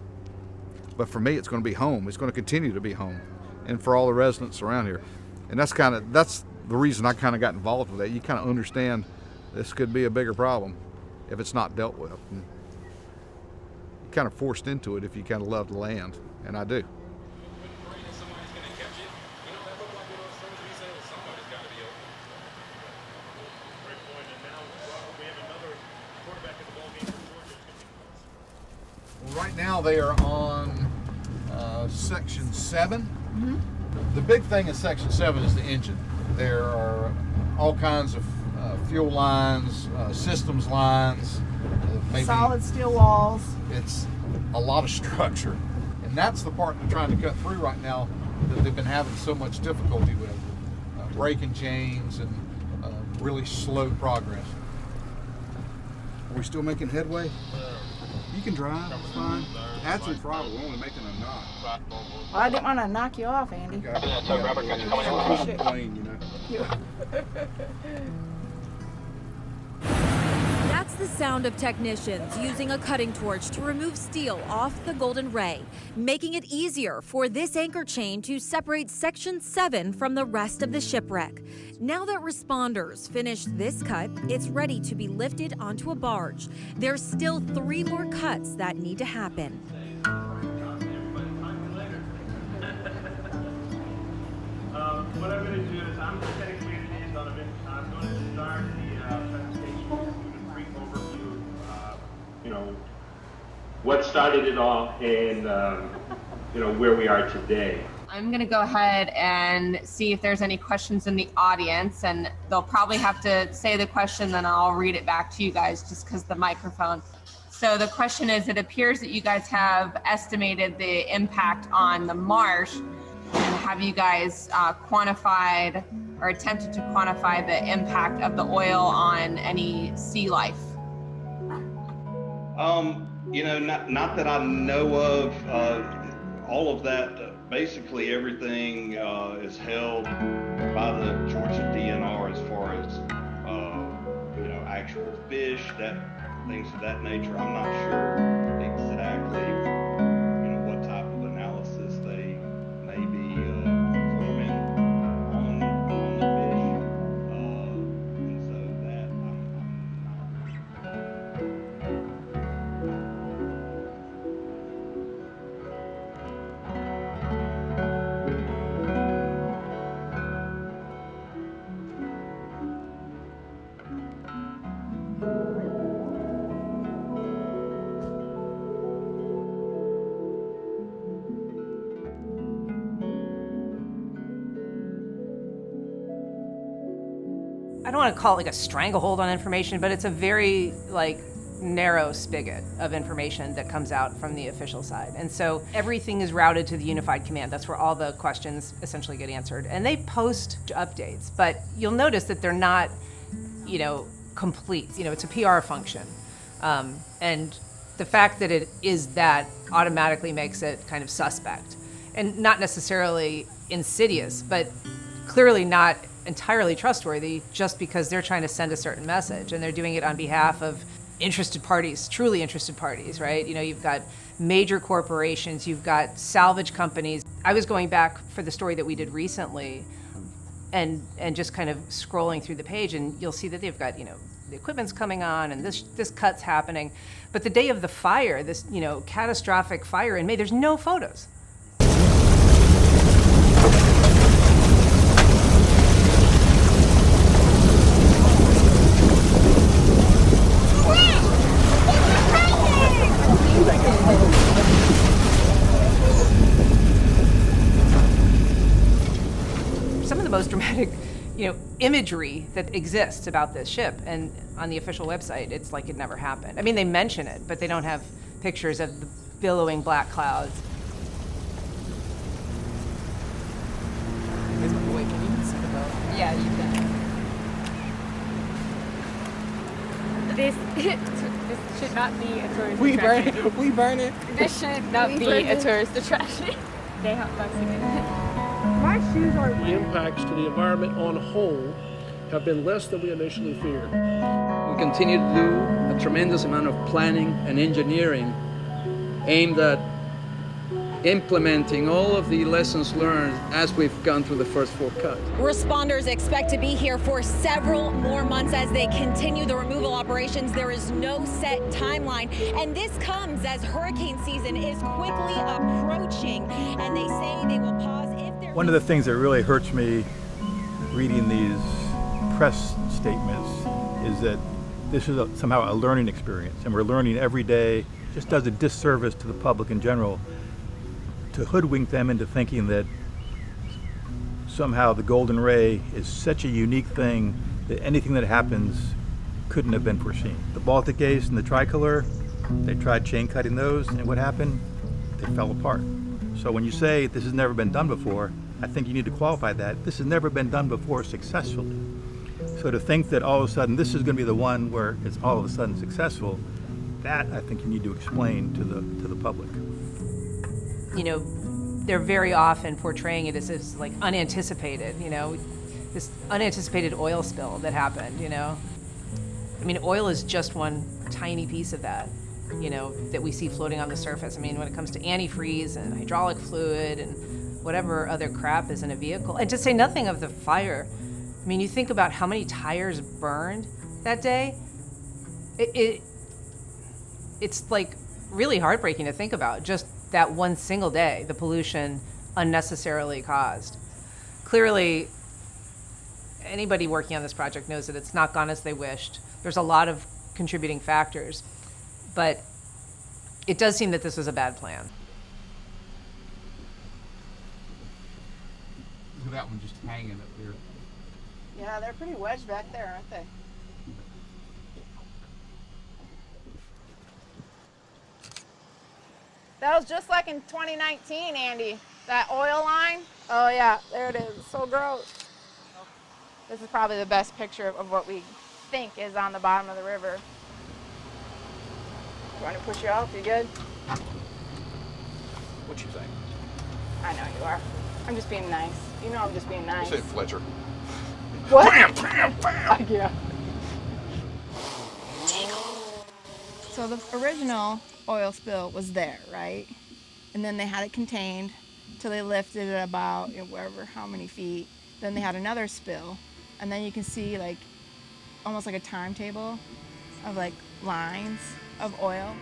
But for me, it's going to be home. It's going to continue to be home. And for all the residents around here. And that's the reason I kind of got involved with that. You kind of understand this could be a bigger problem if it's not dealt with. And you're kind of forced into it if you kind of love the land. And I do. Right now they are on section 7. Mm-hmm. The big thing in section 7 is the engine. There are all kinds of fuel lines, systems lines, maybe
solid steel walls.
It's a lot of structure, and that's the part they're trying to cut through right now that they've been having so much difficulty with, breaking chains and really slow progress. Are we still making headway? You can drive, it's fine. That's no problem, we're only making a knot.
Well, I didn't want to knock you off, Andy.
That's the sound of technicians using a cutting torch to remove steel off the Golden Ray, making it easier for this anchor chain to separate Section 7 from the rest of the shipwreck. Now that responders finished this cut, it's ready to be lifted onto a barge. There's still 3 more cuts that need to happen.
what I'm going to do is I'm just going to give these on a bit. I'm going to start the presentation with a brief overview of, what started it all and, where we are today.
I'm going to go ahead and see if there's any questions in the audience, and they'll probably have to say the question, then I'll read it back to you guys just because the microphone. So the question is, it appears that you guys have estimated the impact on the marsh. And have you guys quantified or attempted to quantify the impact of the oil on any sea life?
Not that I know of. All of that, basically everything is held by the Georgia DNR as far as, actual fish, things of that nature. I'm not sure exactly, what type of analysis they may be performing on the fish. And so that I'm
I don't want to call it like a stranglehold on information, but it's a very narrow spigot of information that comes out from the official side. And so everything is routed to the unified command. That's where all the questions essentially get answered. And they post updates, but you'll notice that they're not, complete. It's a PR function. And the fact that it is that automatically makes it kind of suspect. And not necessarily insidious, but clearly not entirely trustworthy just because they're trying to send a certain message, and they're doing it on behalf of interested parties, truly interested parties, right? You've got major corporations, you've got salvage companies. I was going back for the story that we did recently and just kind of scrolling through the page, and you'll see that they've got, the equipment's coming on and this cut's happening. But the day of the fire, this, catastrophic fire in May, there's no photos. Some of the most dramatic, imagery that exists about this ship, and on the official website, it's like it never happened. I mean, they mention it, but they don't have pictures of the billowing black clouds.
Wait, can you think about?
Yeah, you can.
This should not be a tourist We attraction. burn it. This should not be a tourist attraction. They have boxing in it. My shoes are
The impacts to the environment on whole have been less than we initially feared.
We continue to do a tremendous amount of planning and engineering aimed at implementing all of the lessons learned as we've gone through the first 4 cuts.
Responders expect to be here for several more months as they continue the removal operations. There is no set timeline, and this comes as hurricane season is quickly approaching, and they say they will pause if there.
One of the things that really hurts me reading these press statements is that this is somehow a learning experience, and we're learning every day. It just does a disservice to the public in general to hoodwink them into thinking that somehow the Golden Ray is such a unique thing that anything that happens couldn't have been foreseen. The Baltic Ace and the Tricolor, they tried chain cutting those, and what happened? They fell apart. So when you say this has never been done before, I think you need to qualify that. This has never been done before successfully. So to think that all of a sudden this is going to be the one where it's all of a sudden successful, that I think you need to explain to the public.
They're very often portraying it as like unanticipated, this unanticipated oil spill that happened, I mean, oil is just one tiny piece of that, that we see floating on the surface. I mean, when it comes to antifreeze and hydraulic fluid and whatever other crap is in a vehicle, and to say nothing of the fire. I mean, you think about how many tires burned that day. It's like really heartbreaking to think about, just that one single day, the pollution unnecessarily caused. clearly, anybody working on this project knows that it's not gone as they wished. There's a lot of contributing factors, but it does seem that this was a bad plan.
Look at that one just hanging up there.
Yeah, they're pretty wedged back there, aren't they?
That was just like in 2019, Andy. That oil line. Oh yeah, there it is. So gross. This is probably the best picture of what we think is on the bottom of the river. You want to push you off? You good?
What you think?
I know you are. I'm just being nice. You know I'm just being nice.
Say Fletcher.
What?
Bam, bam, bam.
Yeah. So the original oil spill was there, right? And then they had it contained till they lifted it about, wherever, how many feet. Then they had another spill. And then you can see like almost like a timetable of like lines of oil.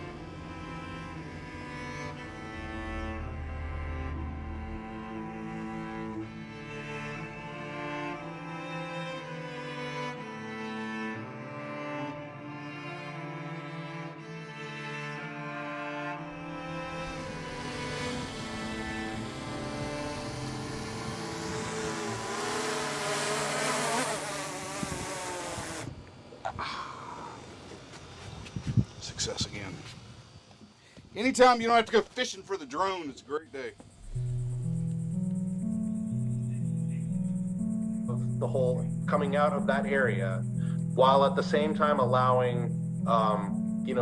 Success again. Anytime you don't have to go fishing for the drone, it's a great day.
The whole coming out of that area, while at the same time allowing,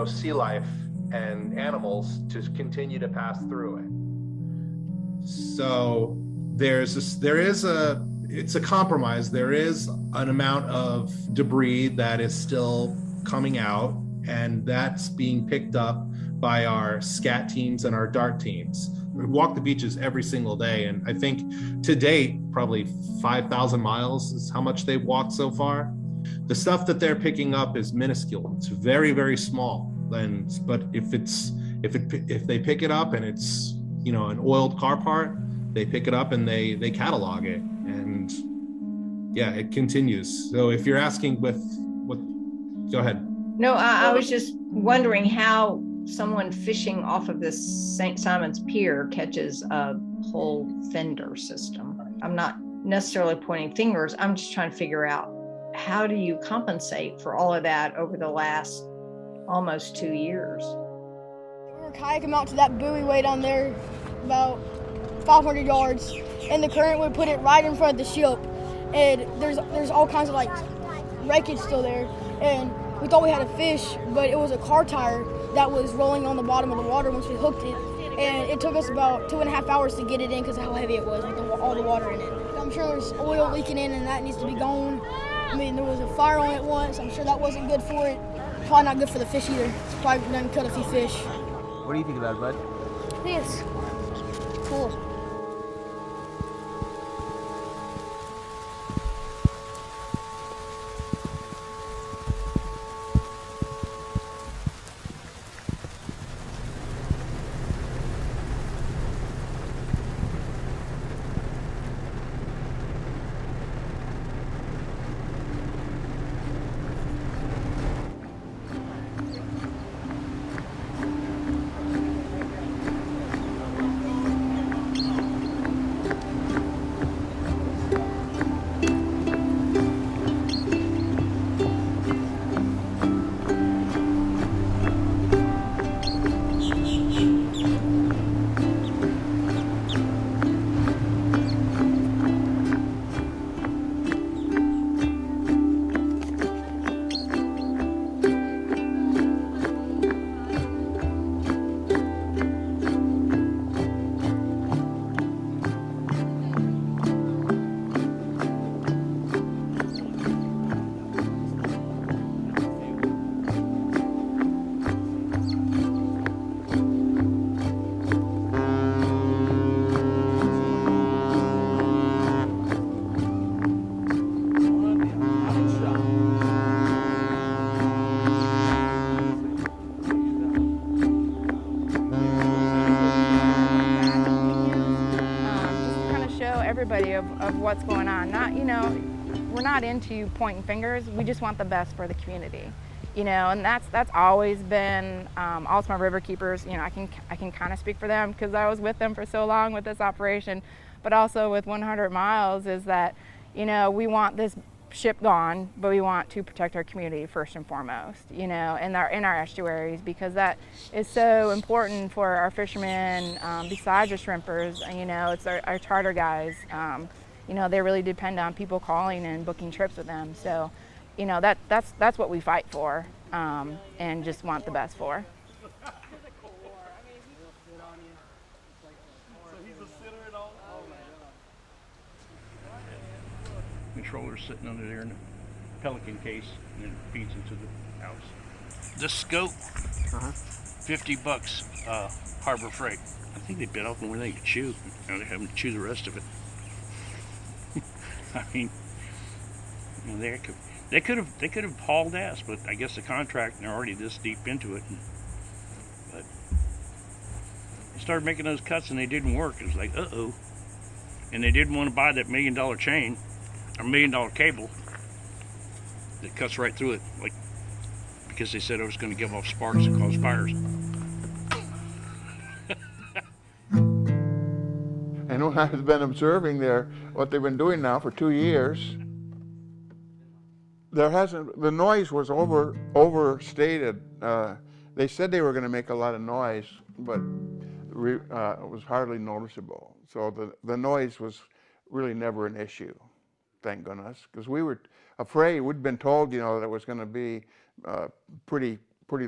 sea life and animals to continue to pass through it.
So it's a compromise. There is an amount of debris that is still coming out, and that's being picked up by our SCAT teams and our DART teams. We walk the beaches every single day, and I think to date, probably 5,000 miles is how much they've walked so far. The stuff that they're picking up is minuscule. It's very, very small. But if they pick it up and it's an oiled car part, they pick it up and they catalog it, and yeah, it continues. So if you're asking go ahead.
No, I was just wondering how someone fishing off of this St. Simon's Pier catches a whole fender system. I'm not necessarily pointing fingers. I'm just trying to figure out, how do you compensate for all of that over the last almost 2 years?
We were kayaking out to that buoy way down there, about 500 yards, and the current would put it right in front of the ship. And there's all kinds of like wreckage still there. And we thought we had a fish, but it was a car tire that was rolling on the bottom of the water once we hooked it. And it took us about 2.5 hours to get it in because of how heavy it was with all the water in it. I'm sure there's oil leaking in and that needs to be gone. I mean, there was a fire on it once. I'm sure that wasn't good for it. Probably not good for the fish either. It's probably done cut a few fish.
What do you think about it, bud?
I think it's cool.
of what's going on. Not, we're not into pointing fingers. We just want the best for the community, and that's always been Altamont River Keepers. I can kind of speak for them because I was with them for so long with this operation, but also with 100 Miles is that, we want this ship gone, but we want to protect our community first and foremost, in our estuaries, because that is so important for our fishermen, besides our shrimpers. It's our charter guys. They really depend on people calling and booking trips with them. So, that's what we fight for, and just want the best for.
Controller sitting under there in the Pelican case, and then it feeds into the house. The scope, $50, Harbor Freight. I think they bit off more than they could chew. Now they're having to chew the rest of it. I mean, they could have hauled ass, but I guess the contract, they're already this deep into it. But they started making those cuts and they didn't work. It was like, uh-oh. And they didn't want to buy that $1 million chain, or $1 million cable that cuts right through it, like, because they said it was going to give off sparks and cause fires.
And what I've been observing there, what they've been doing now for 2 years, the noise was overstated. They said they were going to make a lot of noise, but it was hardly noticeable. So the noise was really never an issue, thank goodness, because we were afraid. We'd been told, that it was going to be pretty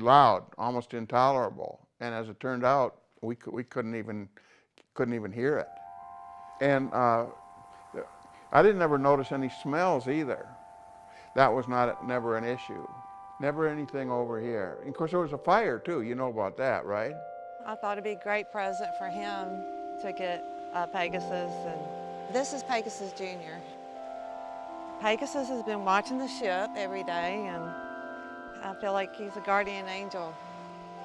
loud, almost intolerable. And as it turned out, we couldn't even hear it. And I didn't ever notice any smells either. That was never an issue. Never anything over here. And of course, there was a fire too. You know about that, right?
I thought it'd be a great present for him to get Pegasus. And this is Pegasus Jr. Pegasus has been watching the ship every day, and I feel like he's a guardian angel.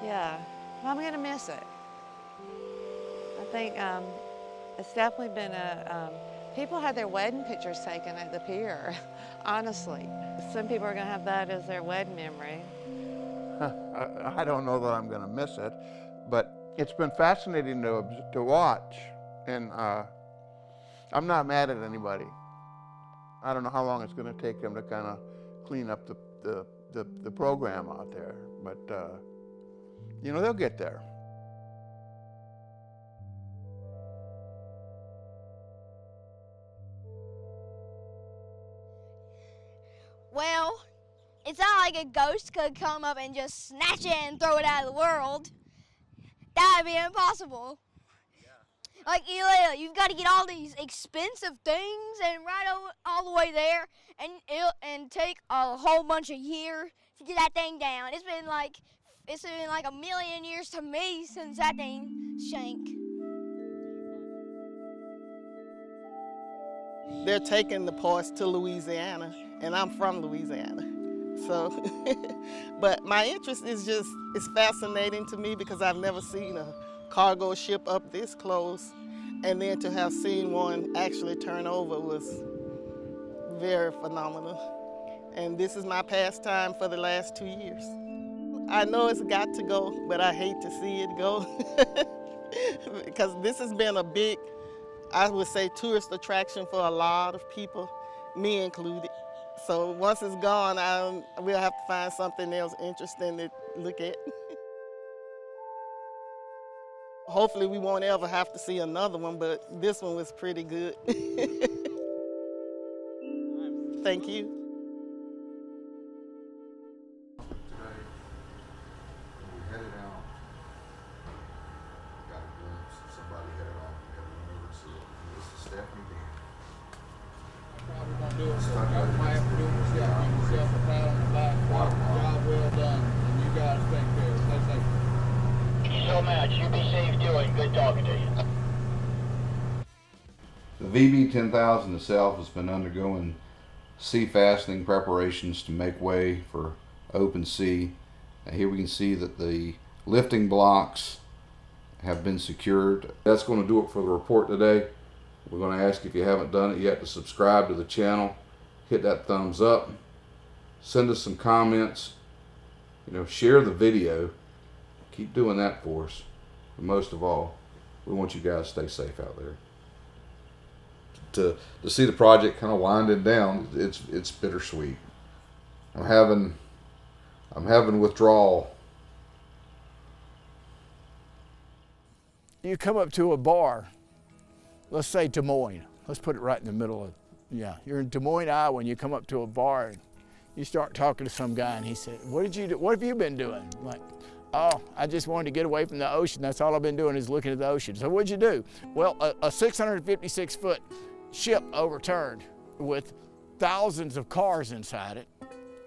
Yeah, I'm gonna miss it. I think it's definitely been people had their wedding pictures taken at the pier, honestly. Some people are gonna have that as their wedding memory.
I don't know that I'm gonna miss it, but it's been fascinating to watch, and I'm not mad at anybody. I don't know how long it's gonna take them to kind of clean up the program out there, but they'll get there.
Well, it's not like a ghost could come up and just snatch it and throw it out of the world. That would be impossible. Yeah. Like, you've got to get all these expensive things and ride all the way there, and take a whole bunch of years to get that thing down. It's been like 1,000,000 years to me since that thing sank.
They're taking the parts to Louisiana, and I'm from Louisiana. So, but my interest is it's fascinating to me because I've never seen a cargo ship up this close, and then to have seen one actually turn over was very phenomenal. And this is my pastime for the last 2 years. I know it's got to go, but I hate to see it go because this has been a big, I would say, tourist attraction for a lot of people, me included. So once it's gone, we'll have to find something else interesting to look at. Hopefully we won't ever have to see another one, but this one was pretty good. Thank you.
The VB-10,000 itself has been undergoing sea fastening preparations to make way for open sea. And here we can see that the lifting blocks have been secured. That's going to do it for the report today. We're going to ask, if you haven't done it yet, to subscribe to the channel, hit that thumbs up, send us some comments, share the video. Keep doing that for us. But most of all, we want you guys to stay safe out there. To see the project kind of winding down, it's bittersweet. I'm having withdrawal.
You come up to a bar, let's say Des Moines. Let's put it right in the middle of, you're in Des Moines, Iowa, and you come up to a bar and you start talking to some guy and he said, what did you do? What have you been doing? I'm like, oh, I just wanted to get away from the ocean. That's all I've been doing is looking at the ocean. So what'd you do? Well, a 656-foot ship overturned with thousands of cars inside it.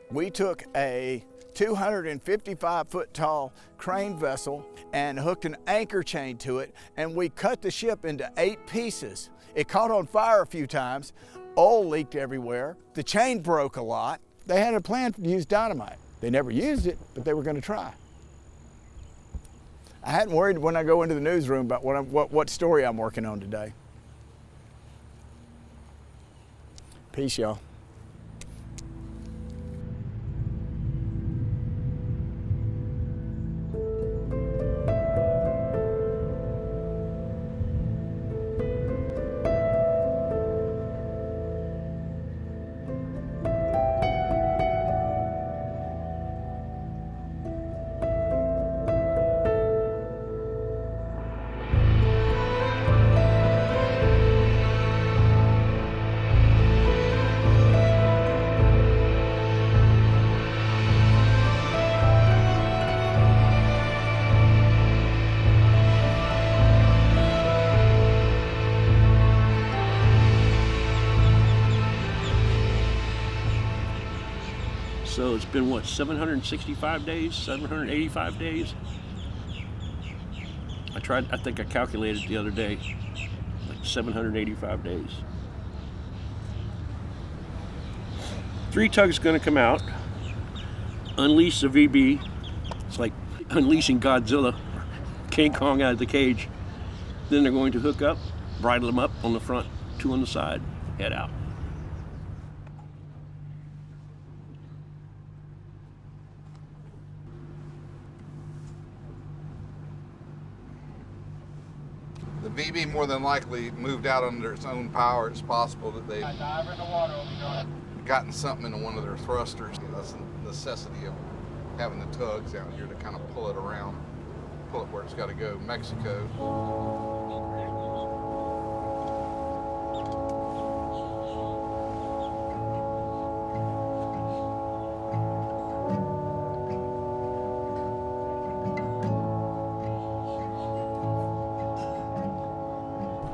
We took a 255-foot tall crane vessel and hooked an anchor chain to it, and we cut the ship into 8 pieces. It caught on fire a few times. Oil leaked everywhere. The chain broke a lot. They had a plan to use dynamite. They never used it, but they were going to try. I hadn't worried when I go into the newsroom about what story I'm working on today. Peace, y'all.
So it's been, what, 765 days, 785 days? I think I calculated the other day, like 785 days. 3 tugs gonna come out, unleash the VB. It's like unleashing Godzilla, King Kong out of the cage. Then they're going to hook up, bridle them up on the front, 2 on the side, head out.
The VB more than likely moved out under its own power. It's possible that they've gotten something into one of their thrusters. That's the necessity of having the tugs out here to kind of pull it around, pull it where it's got to go. Mexico.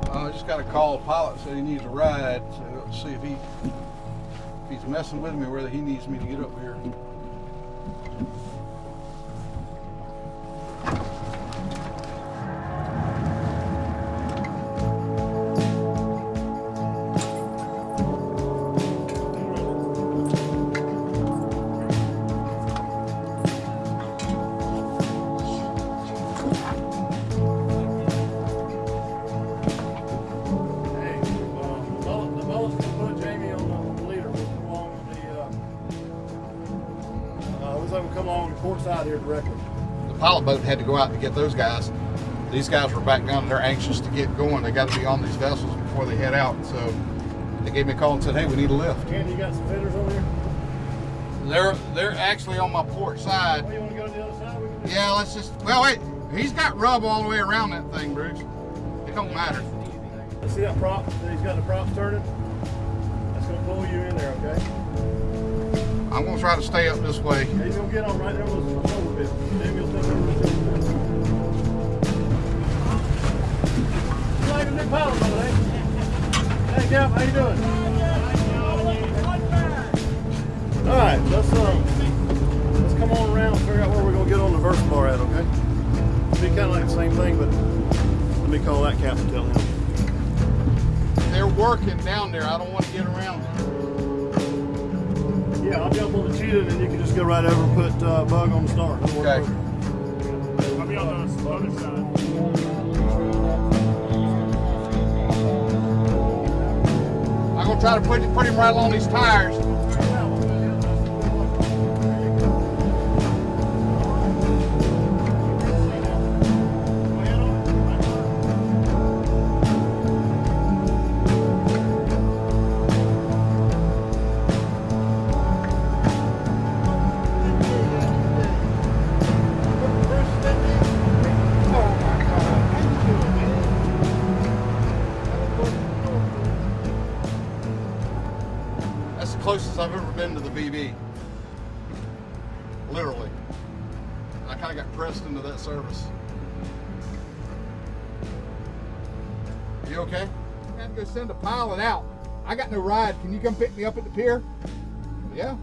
I just got a call. Pilot said he needs a ride, so let's see if he's messing with me or whether he needs me to get up here.
Come on the port side here directly.
The pilot boat had to go out to get those guys. These guys were back down and they're anxious to get going. They got to be on these vessels before they head out. So they gave me a call and said, hey, we need a lift.
Andy, you got some fitters over here?
They're actually on my port side.
Oh, you want to go to the other side?
Yeah, let's just, well, wait. He's got rub all the way around that thing, Bruce. It don't matter.
Let's see that prop, that he's got the props turning? That's going to pull you in there, okay?
I'm going to try to stay up this way.
Yeah, he's going to get on right there with the shoulder bit. Maybe he'll step over the shoulder bit. You like a new pilot, brother, eh? Hey, Cap, how you doing? All right, let's come on around and figure out where we're going to get on the Versabar at, okay? It'll be kind of like the same thing, but let me call that captain and tell him.
They're working down there. I don't want to get around them.
Yeah, I'll jump on the Cheetah and then you can just go right over and put Bug on the Star.
Okay.
I'll be on the other side.
I'm gonna try to put him right along these tires. Closest I've ever been to the VB. Literally. I kind of got pressed into that service. You okay? I have to go send a pilot out. I got no ride. Can you come pick me up at the pier? Yeah.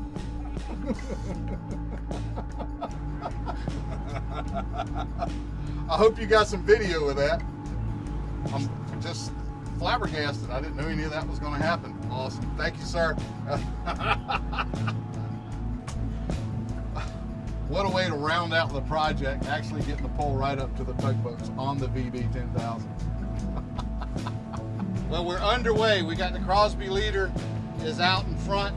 I hope you got some video of that. I'm just flabbergasted. I didn't know any of that was going to happen. Awesome. Thank you, sir. What a way to round out the project, actually getting the pole right up to the tugboats on the VB 10,000. Well, we're underway. We got the Crosby leader is out in front.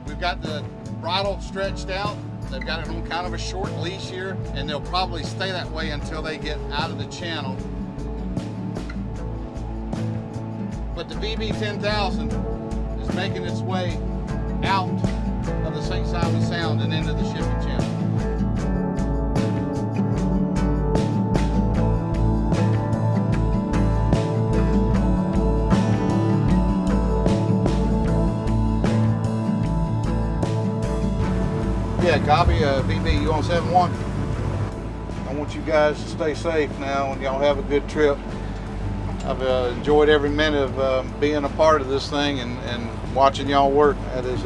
We've got the bridle stretched out. They've got it on kind of a short leash here, and they'll probably stay that way until they get out of the channel. But the VB 10,000 is making its way out of the St. Simon Sound and into the shipping channel. Yeah, copy. VB, you on 7-1? I want you guys to stay safe now and y'all have a good trip. I've enjoyed every minute of being a part of this thing and watching y'all work. That is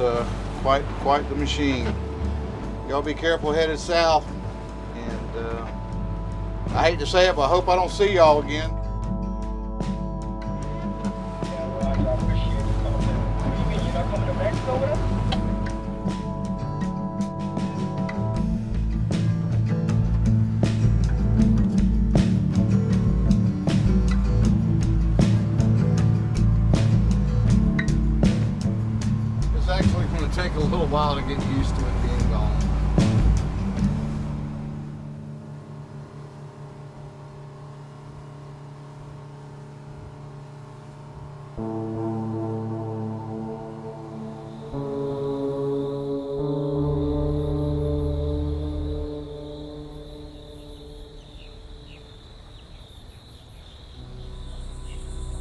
quite the machine. Y'all be careful headed south. And I hate to say it, but I hope I don't see y'all again. Take a little while to get used to it being gone.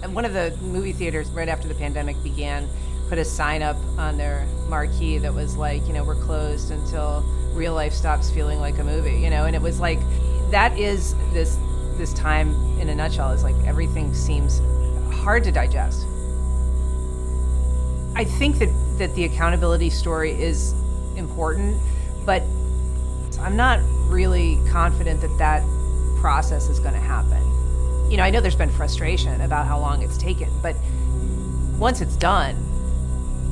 And one of the movie theaters right after the pandemic began put a sign up on their marquee that was like, we're closed until real life stops feeling like a movie, and it was like, that is this time in a nutshell, is like everything seems hard to digest. I think that the accountability story is important, but I'm not really confident that process is going to happen. I know there's been frustration about how long it's taken, but once it's done,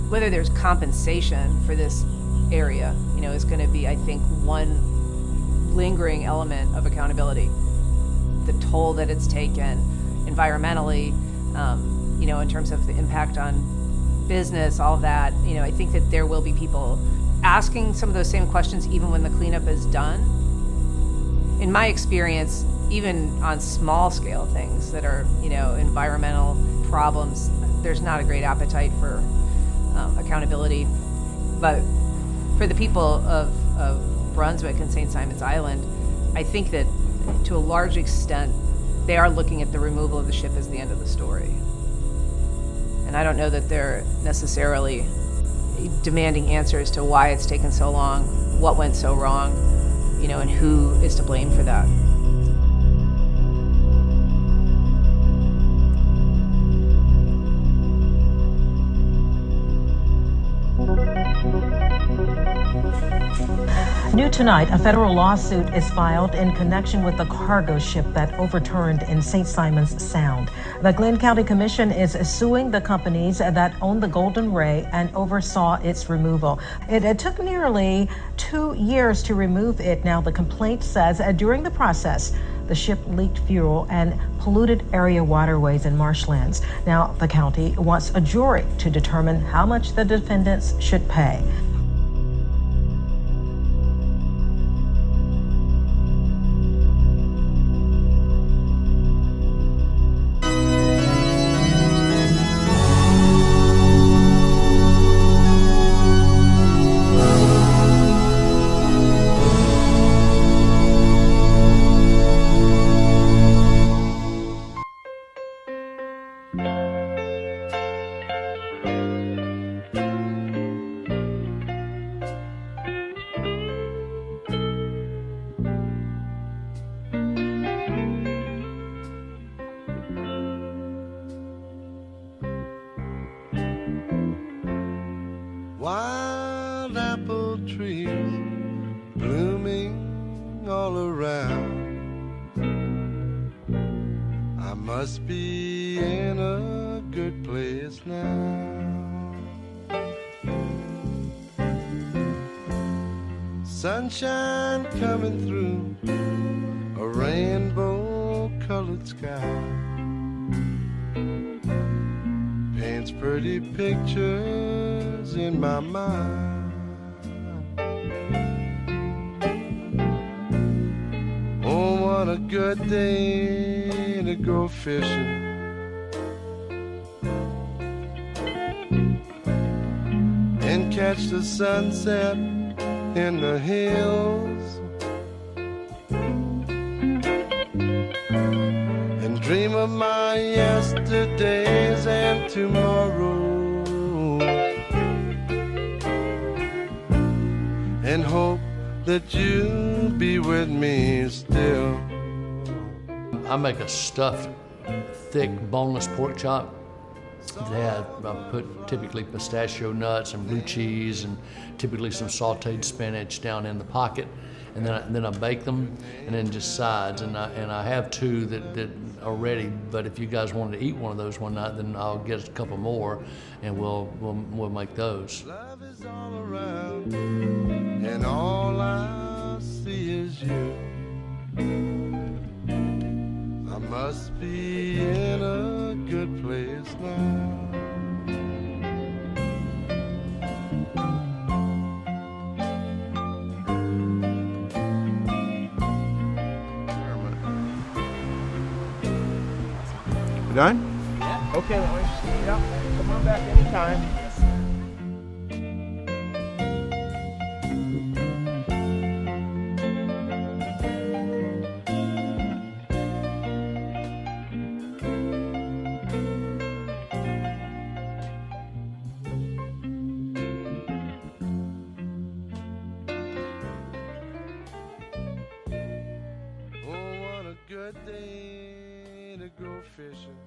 whether there's compensation for this area, is going to be, I think, one lingering element of accountability. The toll that it's taken environmentally, in terms of the impact on business, all that, I think that there will be people asking some of those same questions even when the cleanup is done. In my experience, even on small scale things that are, environmental problems, there's not a great appetite for accountability. But for the people of Brunswick and St. Simons Island, I think that to a large extent, they are looking at the removal of the ship as the end of the story. And I don't know that they're necessarily demanding answers to why it's taken so long, what went so wrong, and who is to blame for that.
New tonight, a federal lawsuit is filed in connection with the cargo ship that overturned in St. Simons Sound. The Glynn County Commission is suing the companies that own the Golden Ray and oversaw its removal. It took nearly 2 years to remove it. Now, the complaint says during the process, The ship leaked fuel and polluted area waterways and marshlands. Now the county wants a jury to determine how much the defendants should pay.
Wild apple trees blooming all around. I must be in a good place now. Sunshine coming through a rainbow-colored sky. Paints pretty pictures in my mind. Oh, what a good day to go fishing. And catch the sunset in the hills. And dream of my yesterdays and tomorrows. And hope that you'll be with me still.
I make a stuffed, thick, boneless pork chop. I put typically pistachio nuts and blue cheese and typically some sauteed spinach down in the pocket, and then I bake them, and then just sides. And I have two that are ready. But if you guys wanted to eat one of those one night, then I'll get a couple more, and we'll make those.
Love is all around, and all I see is you. I must be in a good place now.
You done?
Yeah. Okay, Lois. Yeah. Come on back anytime.
Oh, what a good day to go fishing.